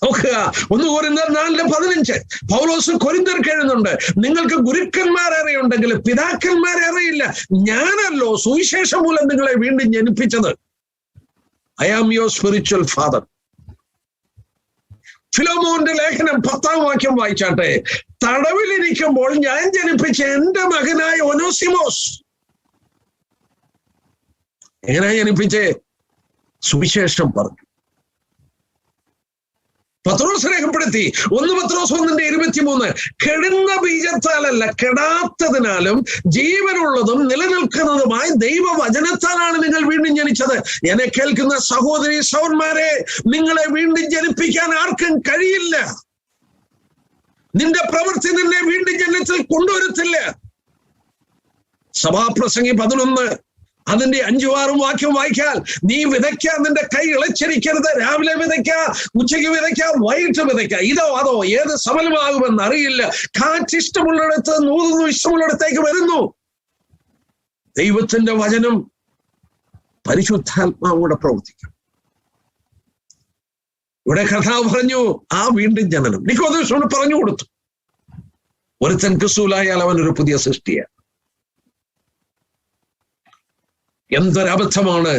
നോക്കുക. 1 കൊരിന്ത്യർ 4:15 പൗലോസ് കൊരിന്ത്യർക്ക് എഴുതുന്നുണ്ട്, നിങ്ങൾക്ക് ഗുരുക്കന്മാരേറെ ഉണ്ടെങ്കിൽ പിതാക്കന്മാരേറെയില്ല. ഞാനല്ലോ സുവിശേഷം മൂലം നിങ്ങളെ വീണ്ടും ജനിപ്പിച്ചത്. I am your spiritual father. ഫിലോമോന്റെ ലേഖനം 10-ാം വാക്യം വായിച്ചാട്ടെ. തടവിലിരിക്കുമ്പോൾ ഞാൻ ജനിപ്പിച്ച എന്റെ മകനായ ഒനോസിമോസ്. എങ്ങനെയാ ജനിപ്പിച്ചേ? സുവിശേഷം പറഞ്ഞു. പത്രോസ് രേഖപ്പെടുത്തി 1 പത്രോസ് 1:23 കെടുന്ന ബീജത്താലല്ല, കെടാത്തതിനാലും ജീവനുള്ളതും നിലനിൽക്കുന്നതുമായ ദൈവവചനത്താലാണ് നിങ്ങൾ വീണ്ടും ജനിച്ചത്. എന്നെ കേൾക്കുന്ന സഹോദരി സഹോദരന്മാരെ, നിങ്ങളെ വീണ്ടും ജനിപ്പിക്കാൻ ആർക്കും കഴിയില്ല. നിന്റെ പ്രവൃത്തി നിന്നെ വീണ്ടും ജനനത്തിൽ കൊണ്ടുവരത്തില്ല. സഭാപ്രസംഗി 11 അതിന്റെ 5-6 വാക്യം വായിക്കാൽ, നീ വിതയ്ക്കാൻ നിന്റെ കൈ ഇളച്ചിരിക്കരുത്. രാവിലെ വിതയ്ക്ക, ഉച്ചയ്ക്ക് വിതയ്ക്ക, വൈകിട്ട് വിതയ്ക്ക. ഇതോ അതോ ഏത് സഫലമാകുമെന്ന് അറിയില്ല. കാറ്റ് ഇഷ്ടമുള്ളിടത്ത് നൂതുന്നു, ഇഷ്ടമുള്ളിടത്തേക്ക് വരുന്നു. ദൈവത്തിന്റെ വചനം പരിശുദ്ധാത്മാവോടെ പ്രവർത്തിക്കും. ഇവിടെ കർത്താവ് പറഞ്ഞു, ആ വീണ്ടും ജനനം നിക്കോദെമോസിനോട് പറഞ്ഞു കൊടുത്തു. ഒരുത്തൻ ക്രിസ്തുവിലായാൽ അവനൊരു പുതിയ സൃഷ്ടിയാണ്. എന്തൊരബദ്ധമാണ്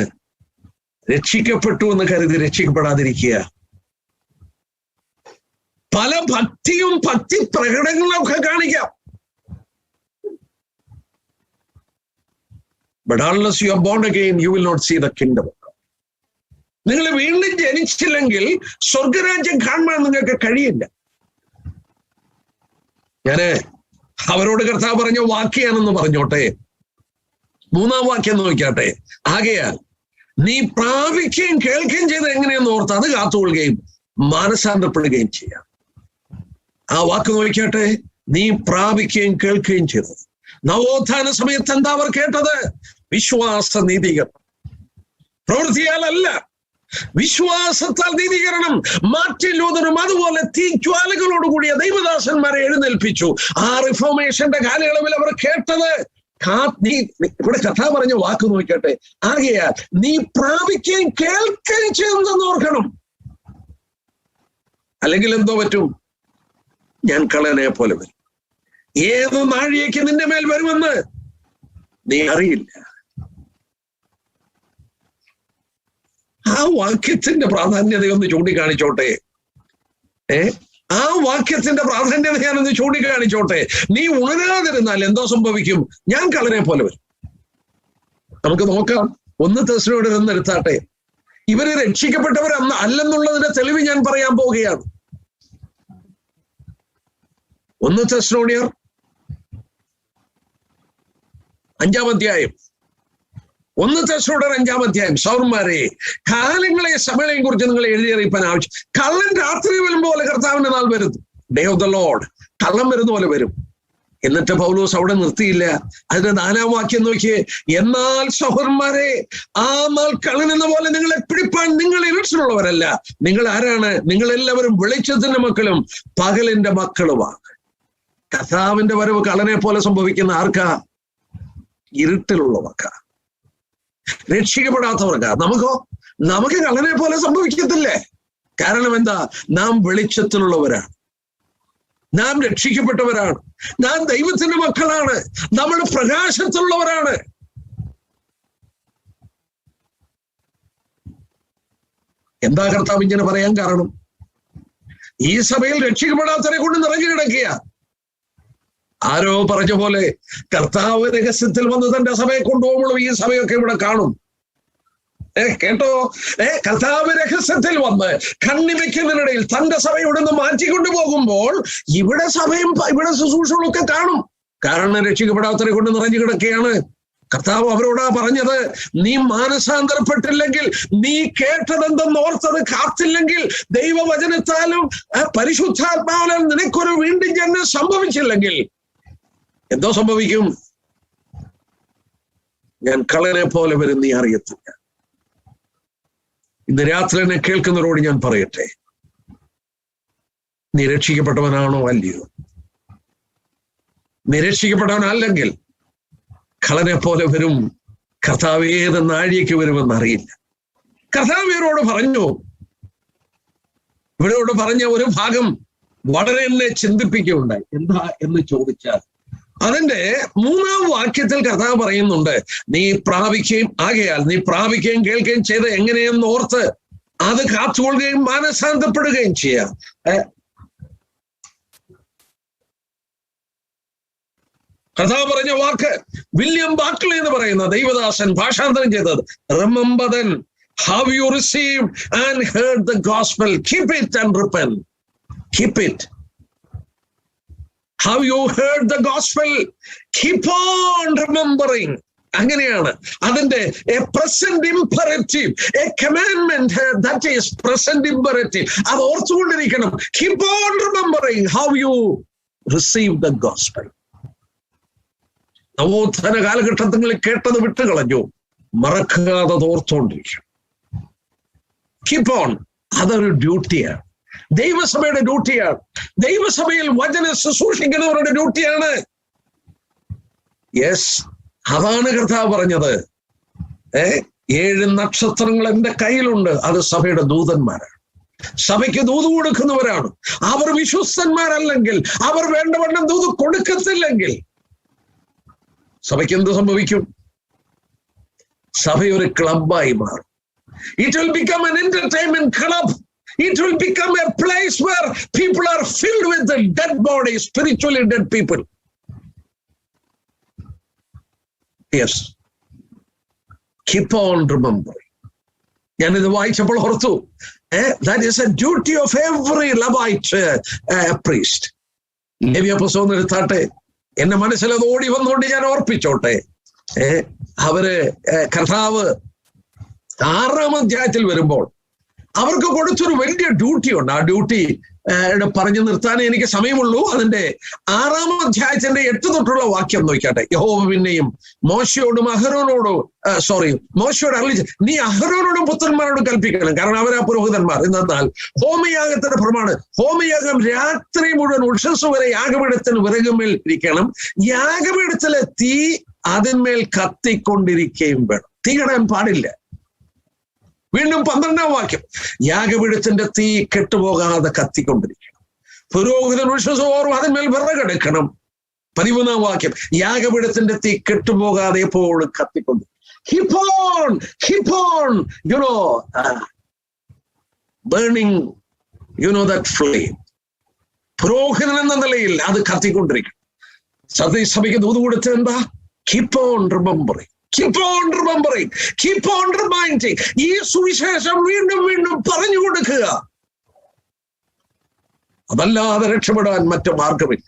രക്ഷിക്കപ്പെട്ടു എന്ന് കരുതി രക്ഷിക്കപ്പെടാതിരിക്കുക. പല ഭക്തിയും ഭക്തി പ്രകടനങ്ങളും ഒക്കെ കാണിക്കാം. But unless you are born again, you will not see the kingdom of God. നിങ്ങൾ വീണ്ടും ജനിച്ചില്ലെങ്കിൽ സ്വർഗരാജ്യം കാണാൻ നിങ്ങൾക്ക് കഴിയില്ല. ഞാന് അവരോട് കർത്താവ് പറഞ്ഞ വാക്യാണെന്ന് പറഞ്ഞോട്ടെ. 3-ാം വാക്യം നോക്കിയാട്ടെ. ആകയാൽ നീ പ്രാപിക്കുകയും കേൾക്കുകയും ചെയ്ത് എങ്ങനെയെന്ന് ഓർത്ത് അത് കാത്തുകൊള്ളുകയും മാനസാന്തരപ്പെടുകയും ചെയ്യാം. ആ വാക്ക് നോക്കിയാട്ടെ. നീ പ്രാപിക്കുകയും കേൾക്കുകയും ചെയ്തത്. നവോത്ഥാന സമയത്ത് എന്താ അവർ കേട്ടത്? വിശ്വാസ നീതീകരണം. പ്രവൃത്തിയാലല്ല, വിശ്വാസത്താൽ നീതീകരണം. മാർട്ടിൻ ലൂഥറും അതുപോലെ തീജ്വാലകളോടുകൂടിയ ദൈവദാസന്മാരെ എഴുന്നേൽപ്പിച്ചു. ആ റിഫോർമേഷന്റെ കാലയളവിൽ അവർ കേട്ടത്, നീ ഇവിടെ കഥ പറഞ്ഞ വാക്ക് നോക്കട്ടെ. ആകയാൽ നീ പ്രാപിക്കുകയും കേൾക്കുകയും ചെയ്യുന്നതെന്ന് ഓർക്കണം. അല്ലെങ്കിൽ എന്തോ പറ്റും? ഞാൻ കള്ളനെ പോലെ വരും. ഏത് നാഴികയ്ക്ക് നിന്റെ മേൽ വരുമെന്ന് നീ അറിയില്ല. ആ വാക്യത്തിന്റെ പ്രാധാന്യതയൊന്ന് ചൂണ്ടിക്കാണിച്ചോട്ടെ. ആ വാക്യത്തിന്റെ പ്രാധാന്യത ഞാനൊന്ന് ചൂണ്ടിക്കാണിച്ചോട്ടെ. നീ ഉണരാതിരുന്നാൽ എന്തോ സംഭവിക്കും? ഞാൻ കള്ളനെ പോലെ വരും. നമുക്ക് നോക്കാം. 1 തെസ്സലോനിക്കർ എടുത്താട്ടെ. ഇവര് രക്ഷിക്കപ്പെട്ടവർ അല്ലെന്നുള്ളതിന്റെ തെളിവ് ഞാൻ പറയാൻ പോവുകയാണ്. 1 തെസ്സലോനിക്കർ 5-ാം അധ്യായം. 1 തെസ്സലോനിക്കർ 5-ാം അധ്യായം. സൗരന്മാരെ, കാലങ്ങളെ സമയങ്ങളെയും കുറിച്ച് നിങ്ങൾ എഴുതിയറിയിപ്പാൻ ആവശ്യം. കള്ളൻ രാത്രി വരുമ്പോൾ പോലെ കർത്താവിന്റെ നാൾ വരുന്നു. Day of the Lord. കള്ളം വരുന്ന പോലെ വരും. എന്നിട്ട് പൗലോസ് അവിടെ നിർത്തിയില്ല. അതിന്റെ 4-ാം വാക്യം നോക്കിയേ. എന്നാൽ സഹോദരന്മാരെ, ആ നാൾ കള്ളനെന്ന പോലെ നിങ്ങളെ പിടിപ്പാൻ നിങ്ങൾ ഇരുട്ടിലുള്ളവരല്ല. നിങ്ങൾ ആരാണ്? നിങ്ങൾ എല്ലാവരും വെളിച്ചത്തിന്റെ മക്കളും പകലിന്റെ മക്കളുമാണ്. കർത്താവിന്റെ വരവ് കള്ളനെ പോലെ സംഭവിക്കുന്ന ആർക്കാ? ഇരുട്ടിലുള്ളവർക്കാ, രക്ഷിക്കപ്പെടാത്തവർക്കാ. നമുക്ക് കള്ളനെ പോലെ സംഭവിക്കത്തില്ലേ? കാരണം എന്താ? നാം വെളിച്ചത്തിലുള്ളവരാണ്, നാം രക്ഷിക്കപ്പെട്ടവരാണ്, നാം ദൈവത്തിന്റെ മക്കളാണ്, നമ്മൾ പ്രകാശത്തിലുള്ളവരാണ്. എന്താ കർത്താവ് ഇങ്ങനെ പറയാൻ കാരണം? ഈ സഭയിൽ രക്ഷിക്കപ്പെടാത്തവരെ കൊണ്ട് നിറഞ്ഞു കിടക്കുക. ആരോ പറഞ്ഞ പോലെ കർത്താവ് രഹസ്യത്തിൽ വന്ന് തന്റെ സഭയെ കൊണ്ടുപോകുമ്പോഴും ഈ സഭയൊക്കെ ഇവിടെ കാണും. കേട്ടോ, കർത്താവ് രഹസ്യത്തിൽ വന്ന് കണ്ണിമയ്ക്കുന്നതിനിടയിൽ തന്റെ സഭ ഇവിടെ നിന്ന് മാറ്റിക്കൊണ്ടു പോകുമ്പോൾ ഇവിടെ സഭയും ഇവിടെ ശുശ്രൂഷകളൊക്കെ കാണും. കാരണം രക്ഷിക്കപ്പെടാത്തവരെ കൊണ്ട് നിറഞ്ഞു കിടക്കുകയാണ്. കർത്താവ് അവരോടാ പറഞ്ഞത്, നീ മാനസാന്തരപ്പെട്ടില്ലെങ്കിൽ, നീ കേട്ടതെന്തെന്ന് ഓർത്തത് കാത്തില്ലെങ്കിൽ, ദൈവവചനത്താലും പരിശുദ്ധാത്മാവിലും നിനക്കൊരു വീണ്ടും ജന്മം സംഭവിച്ചില്ലെങ്കിൽ എന്തോ സംഭവിക്കും? ഞാൻ കള്ളനെ പോലെ വരും, നീ അറിയത്തില്ല. ഇന്ന് രാത്രി എന്നെ കേൾക്കുന്നവരോട് ഞാൻ പറയട്ടെ, നീ രക്ഷിക്കപ്പെട്ടവനാണോ അല്ലയോ? നീ രക്ഷിക്കപ്പെട്ടവനല്ലെങ്കിൽ കളനെ പോലെ വരും. കർത്താവ് ഏത് നാഴികയ്ക്ക് വരുമെന്ന് അറിയില്ല. കർത്താവ് ഇവരോട് പറഞ്ഞു, ഇവരോട് പറഞ്ഞ ഒരു ഭാഗം വളരെ എന്നെ ചിന്തിപ്പിക്കുകയുണ്ടായി. എന്താ എന്ന് ചോദിച്ചാൽ, അതിന്റെ 3-ാം വാക്യത്തിൽ കർത്താവ് പറയുന്നുണ്ട്, നീ പ്രാപിക്കുകയും ആകയാൽ നീ പ്രാപിക്കുകയും കേൾക്കുകയും ചെയ്ത് എങ്ങനെയെന്ന് ഓർത്ത് അത് കാത്തുകൊള്ളുകയും മാനസാന്തരപ്പെടുകയും ചെയ്യാം. കർത്താവ് പറഞ്ഞ വാക്ക് വില്യം ബാർക്ലി എന്ന് പറയുന്ന ദൈവദാസൻ ഭാഷാന്തരം ചെയ്തത്, remember then how you received and heard the gospel, keep it and repent. Keep it. How you heard the gospel, keep on remembering. അങ്ങനെയാണ് അതിന്റെ a present imperative, a commandment that is present imperative. അത് ഓർത്തുകൊണ്ടിരിക്കണം. Keep on remembering how you receive the gospel. നവോത്ഥാന കാലഘട്ടങ്ങളിൽ കേട്ടത് വിട്ടുകളഞ്ഞു, മറക്കാതെ ഓർത്തുകൊണ്ടിരിക്കണം. Keep on. അതൊരു ഡ്യൂട്ടിയാണ്, ദൈവസഭയുടെ ഡ്യൂട്ടിയാണ്. ദൈവസഭയിൽ വചന ശുശ്രൂഷിക്കുന്നവരുടെ ഡ്യൂട്ടിയാണ്. യെസ്, അതാണ് കർത്താവ് പറഞ്ഞത്. 7 നക്ഷത്രങ്ങൾ എന്റെ കയ്യിലുണ്ട്. അത് സഭയുടെ ദൂതന്മാരാണ്, സഭയ്ക്ക് ദൂത് കൊടുക്കുന്നവരാണ്. അവർ വിശ്വസ്തന്മാരല്ലെങ്കിൽ, അവർ വേണ്ടവണ്ണം ദൂത് കൊടുക്കത്തില്ലെങ്കിൽ സഭയ്ക്ക് എന്ത് സംഭവിക്കും? സഭയൊരു ക്ലബായി മാറും. It will become an entertainment club. It will become a place where people are filled with the dead bodies, spiritually dead people. Yes. Keep on remembering. ഞാനിത് വായിച്ചപ്പോൾ ഓർത്തു, that is a duty of every Levite priest. ലേവ്യ പുസ്തകം എടുത്താട്ടെ, എന്റെ മനസ്സിലത് ഓടി വന്നുകൊണ്ട് ഞാൻ ഓർപ്പിച്ചോട്ടെ. അവര് കർത്താവ് 6-ാം അധ്യായത്തിൽ വരുമ്പോൾ അവർക്ക് കൊടുത്തൊരു വലിയ ഡ്യൂട്ടി ഉണ്ട്. ആ ഡ്യൂട്ടി പറഞ്ഞു നിർത്താനേ എനിക്ക് സമയമുള്ളൂ. അതിന്റെ 6-ാം അധ്യായത്തിന്റെ 8 തൊട്ടുള്ള വാക്യം നോക്കിയാട്ടെ. യഹോവ പിന്നെയും മോശയോടും മോശയോട് അരുളി, നീ അഹരോനോടും പുത്രന്മാരോടും കൽപ്പിക്കണം, കാരണം അവരാ പുരോഹിതന്മാർ. എന്നാൽ ഹോമയാഗത്തിന്റെ പ്രമാണം, ഹോമയാഗം രാത്രി മുഴുവൻ ഉഷസ് വരെ യാഗപീഠത്തിന് വിറകുമേൽ ഇരിക്കണം, യാഗപീഠത്തിലെ തീ അതിന്മേൽ കത്തിക്കൊണ്ടിരിക്കുകയും വേണം. തീ കെടാൻ പാടില്ല. വീണ്ടും 12-ാം വാക്യം, യാഗപീഠത്തിന്റെ തീ കെട്ടുപോകാതെ കത്തിക്കൊണ്ടിരിക്കണം, പുരോഹിതൻ ഉഷസോറും അതിന്മേൽ വിറകെടുക്കണം. 13-ാം വാക്യം, യാഗപീഠത്തിന്റെ തീ കെട്ടുപോകാതെ എപ്പോഴും കത്തിക്കൊണ്ട്. Keep on, burning, that flame. പുരോഹിതൻ എന്ന നിലയിൽ അത് കത്തിക്കൊണ്ടിരിക്കണം. സഭയ്ക്ക് ദൂത് കൊടുത്തത് എന്താ? Keep on remembering. Keep on remembering. Keep on reminding. ഈ സുവിശേഷം വീണ്ടും വീണ്ടും പറഞ്ഞു കൊടുക്കുക. അതല്ലാതെ രക്ഷപ്പെടാൻ മറ്റു മാർഗമില്ല.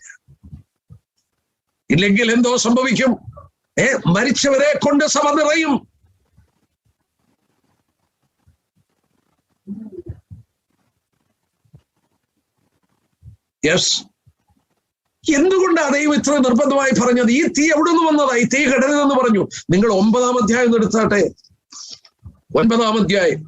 ഇല്ലെങ്കിൽ എന്തോ സംഭവിക്കും? മരിച്ചവരെ കൊണ്ട് സഭ നിറയും. യെസ്. എന്തുകൊണ്ടാണ് ദൈവം ഇത്ര നിർബന്ധമായി പറഞ്ഞത്? ഈ തീ എവിടെ നിന്ന് വന്നതാ? ഈ തീ കെടരുതെന്ന് പറഞ്ഞു. നിങ്ങൾ 9-ാം അധ്യായം എടുത്താട്ടെ. 9-ാം അധ്യായം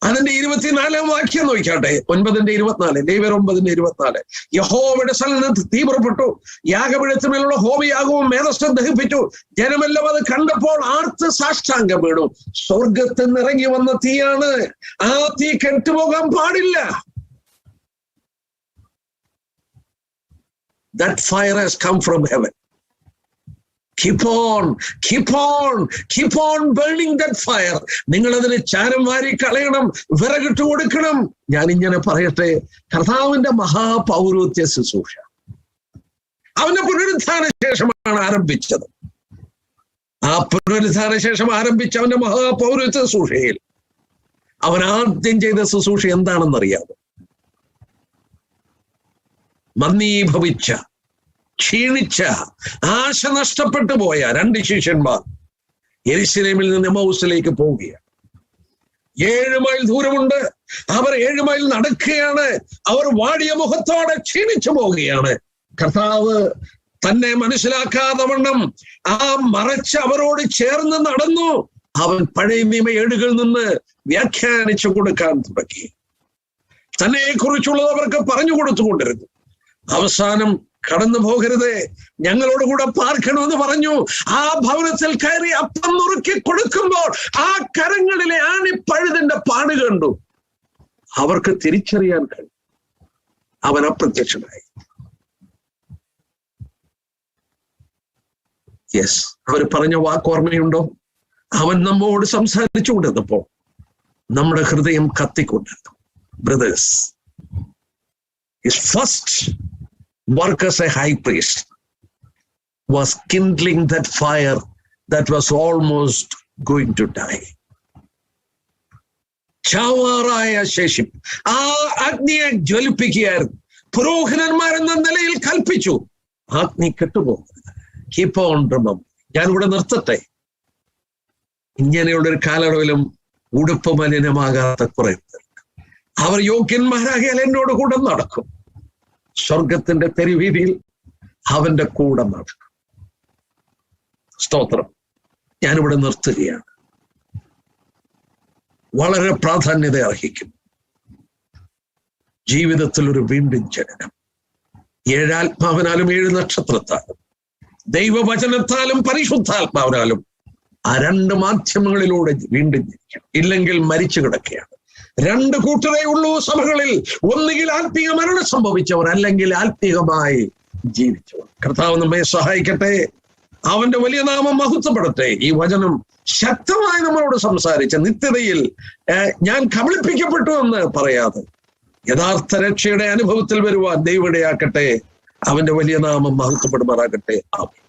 അതിന്റെ 24-ാം വാക്യം നോക്കിയാട്ടെ. 9:24, ലേവ്യർ 9:24. യഹോവയുടെ സ്ഥലത്ത് തീ പുറപ്പെട്ടു, യാഗപീഠത്തിന്മേലുള്ള ഹോമയാഗവും മേധസ്സും ദഹിപ്പിച്ചു. ജനമെല്ലാം അത് കണ്ടപ്പോൾ ആർത്ത് സാഷ്ടാംഗം വീണു. സ്വർഗത്തിൽ നിന്ന് ഇറങ്ങി വന്ന തീയാണ്. ആ തീ കെട്ടുപോകാൻ പാടില്ല. That fire has come from heaven. Keep on burning that fire. നിങ്ങൾ അതിന് ചാരം വാരി കളയണം, വിറകിട്ട് കൊടുക്കണം. ഞാൻ ഇങ്ങനെ പറയട്ടെ, കർത്താവിന്റെ മഹാപൗരോഹിത്യ ശുശ്രൂഷ അവന്റെ പുനരുത്ഥാന ശേഷമാണ് ആരംഭിച്ചത്. ആ പുനരുത്ഥാന ശേഷം ആരംഭിച്ച അവന്റെ മഹാപൗരോഹിത്യ ശുശ്രൂഷയിൽ അവൻ ആദ്യം ചെയ്ത ശുശ്രൂഷ എന്താണെന്നറിയാമോ? മന്ദീഭവിച്ച, ക്ഷീണിച്ച, ആശ നഷ്ടപ്പെട്ടു പോയ 2 ശിഷ്യന്മാർ യെരൂശലേമിൽ നിന്ന് എമ്മൗസിലേക്ക് പോവുകയാണ്. 7 മൈൽ ദൂരമുണ്ട്. അവർ 7 മൈൽ നടക്കുകയാണ്. അവർ വാടിയ മുഖത്തോടെ ക്ഷീണിച്ചു പോവുകയാണ്. കർത്താവ് തന്നെ മനസ്സിലാക്കാതെ വണ്ണം മറച്ച് അവരോട് ചേർന്ന് നടന്നു. അവൻ പഴയ നിയമ ഏടുകളിൽ നിന്ന് വ്യാഖ്യാനിച്ചു കൊടുക്കാൻ തുടങ്ങി. തന്നെ കുറിച്ചുള്ളത് അവർക്ക് പറഞ്ഞു കൊടുത്തുകൊണ്ടിരുന്നു. അവസാനം കടന്നു പോകരുത്, ഞങ്ങളോട് കൂടെ പാർക്കണമെന്ന് പറഞ്ഞു. ആ ഭവനത്തിൽ കയറി അപ്പം നുറുക്കി കൊടുക്കുമ്പോൾ ആ കരങ്ങളിലെ ആണിപ്പഴുതിന്റെ പാട് കണ്ടു. അവർക്ക് തിരിച്ചറിയാൻ കഴിഞ്ഞു. അവൻ അപ്രത്യക്ഷനായി. യെസ്, അവർ പറഞ്ഞ വാക്കോർമ്മയുണ്ടോ? അവൻ നമ്മോട് സംസാരിച്ചു കൊണ്ടിരുന്നപ്പോ നമ്മുടെ ഹൃദയം കത്തിക്കൊണ്ടിരുന്നു. Brothers, his first work as a high priest was kindling that fire that was almost going to die. ചാവാറായ ശേഷം ആ അഗ്നിയെ ജ്വലിപ്പിക്കുകയായിരുന്നു. പുരോഹിതന്മാരെന്ന നിലയിൽ കൽപ്പിച്ചു, അഗ്നി കെട്ടുപോകരുത്. Keep on remember. ഞാനിവിടെ നിർത്തട്ടെ. ഇങ്ങനെയുള്ളൊരു കാലയളവിലും ഉടുപ്പ് മലിനമാകാത്ത കുറെ പേർക്ക് അവർ യോഗ്യന്മാരാകിയാൽ എന്നോട് കൂടെ നടക്കും. സ്വർഗത്തിന്റെ തെരുവീതിയിൽ അവന്റെ കൂടെ നടക്കും. സ്തോത്രം. ഞാനിവിടെ നിർത്തുകയാണ്. വളരെ പ്രാധാന്യത അർഹിക്കും ജീവിതത്തിൽ ഒരു വീണ്ടും ജനനം. 7 ആത്മാവിനാലും 7 നക്ഷത്രത്താലും ദൈവവചനത്താലും പരിശുദ്ധാത്മാവിനാലും ആ 2 മാധ്യമങ്ങളിലൂടെ വീണ്ടും ജനിക്കണം. ഇല്ലെങ്കിൽ മരിച്ചു കിടക്കുകയാണ്. 2 കൂട്ടരേ ഉള്ളൂ സഭകളിൽ. ഒന്നുകിൽ ആത്മീയ മരണം സംഭവിച്ചവർ, അല്ലെങ്കിൽ ആത്മീയമായി ജീവിച്ചവർ. കർത്താവ് നമ്മെ സഹായിക്കട്ടെ. അവന്റെ വലിയ നാമം മഹത്വപ്പെടട്ടെ. ഈ വചനം ശക്തമായി നമ്മളോട് സംസാരിച്ച നിത്യതയിൽ ഞാൻ കബളിപ്പിക്കപ്പെട്ടു എന്ന് പറയാതെ യഥാർത്ഥ രക്ഷയുടെ അനുഭവത്തിൽ വരുവാൻ ദൈവം ഇടയാക്കട്ടെ. അവന്റെ വലിയ നാമം മഹത്വപ്പെടുമാറാകട്ടെ. ആമേൻ.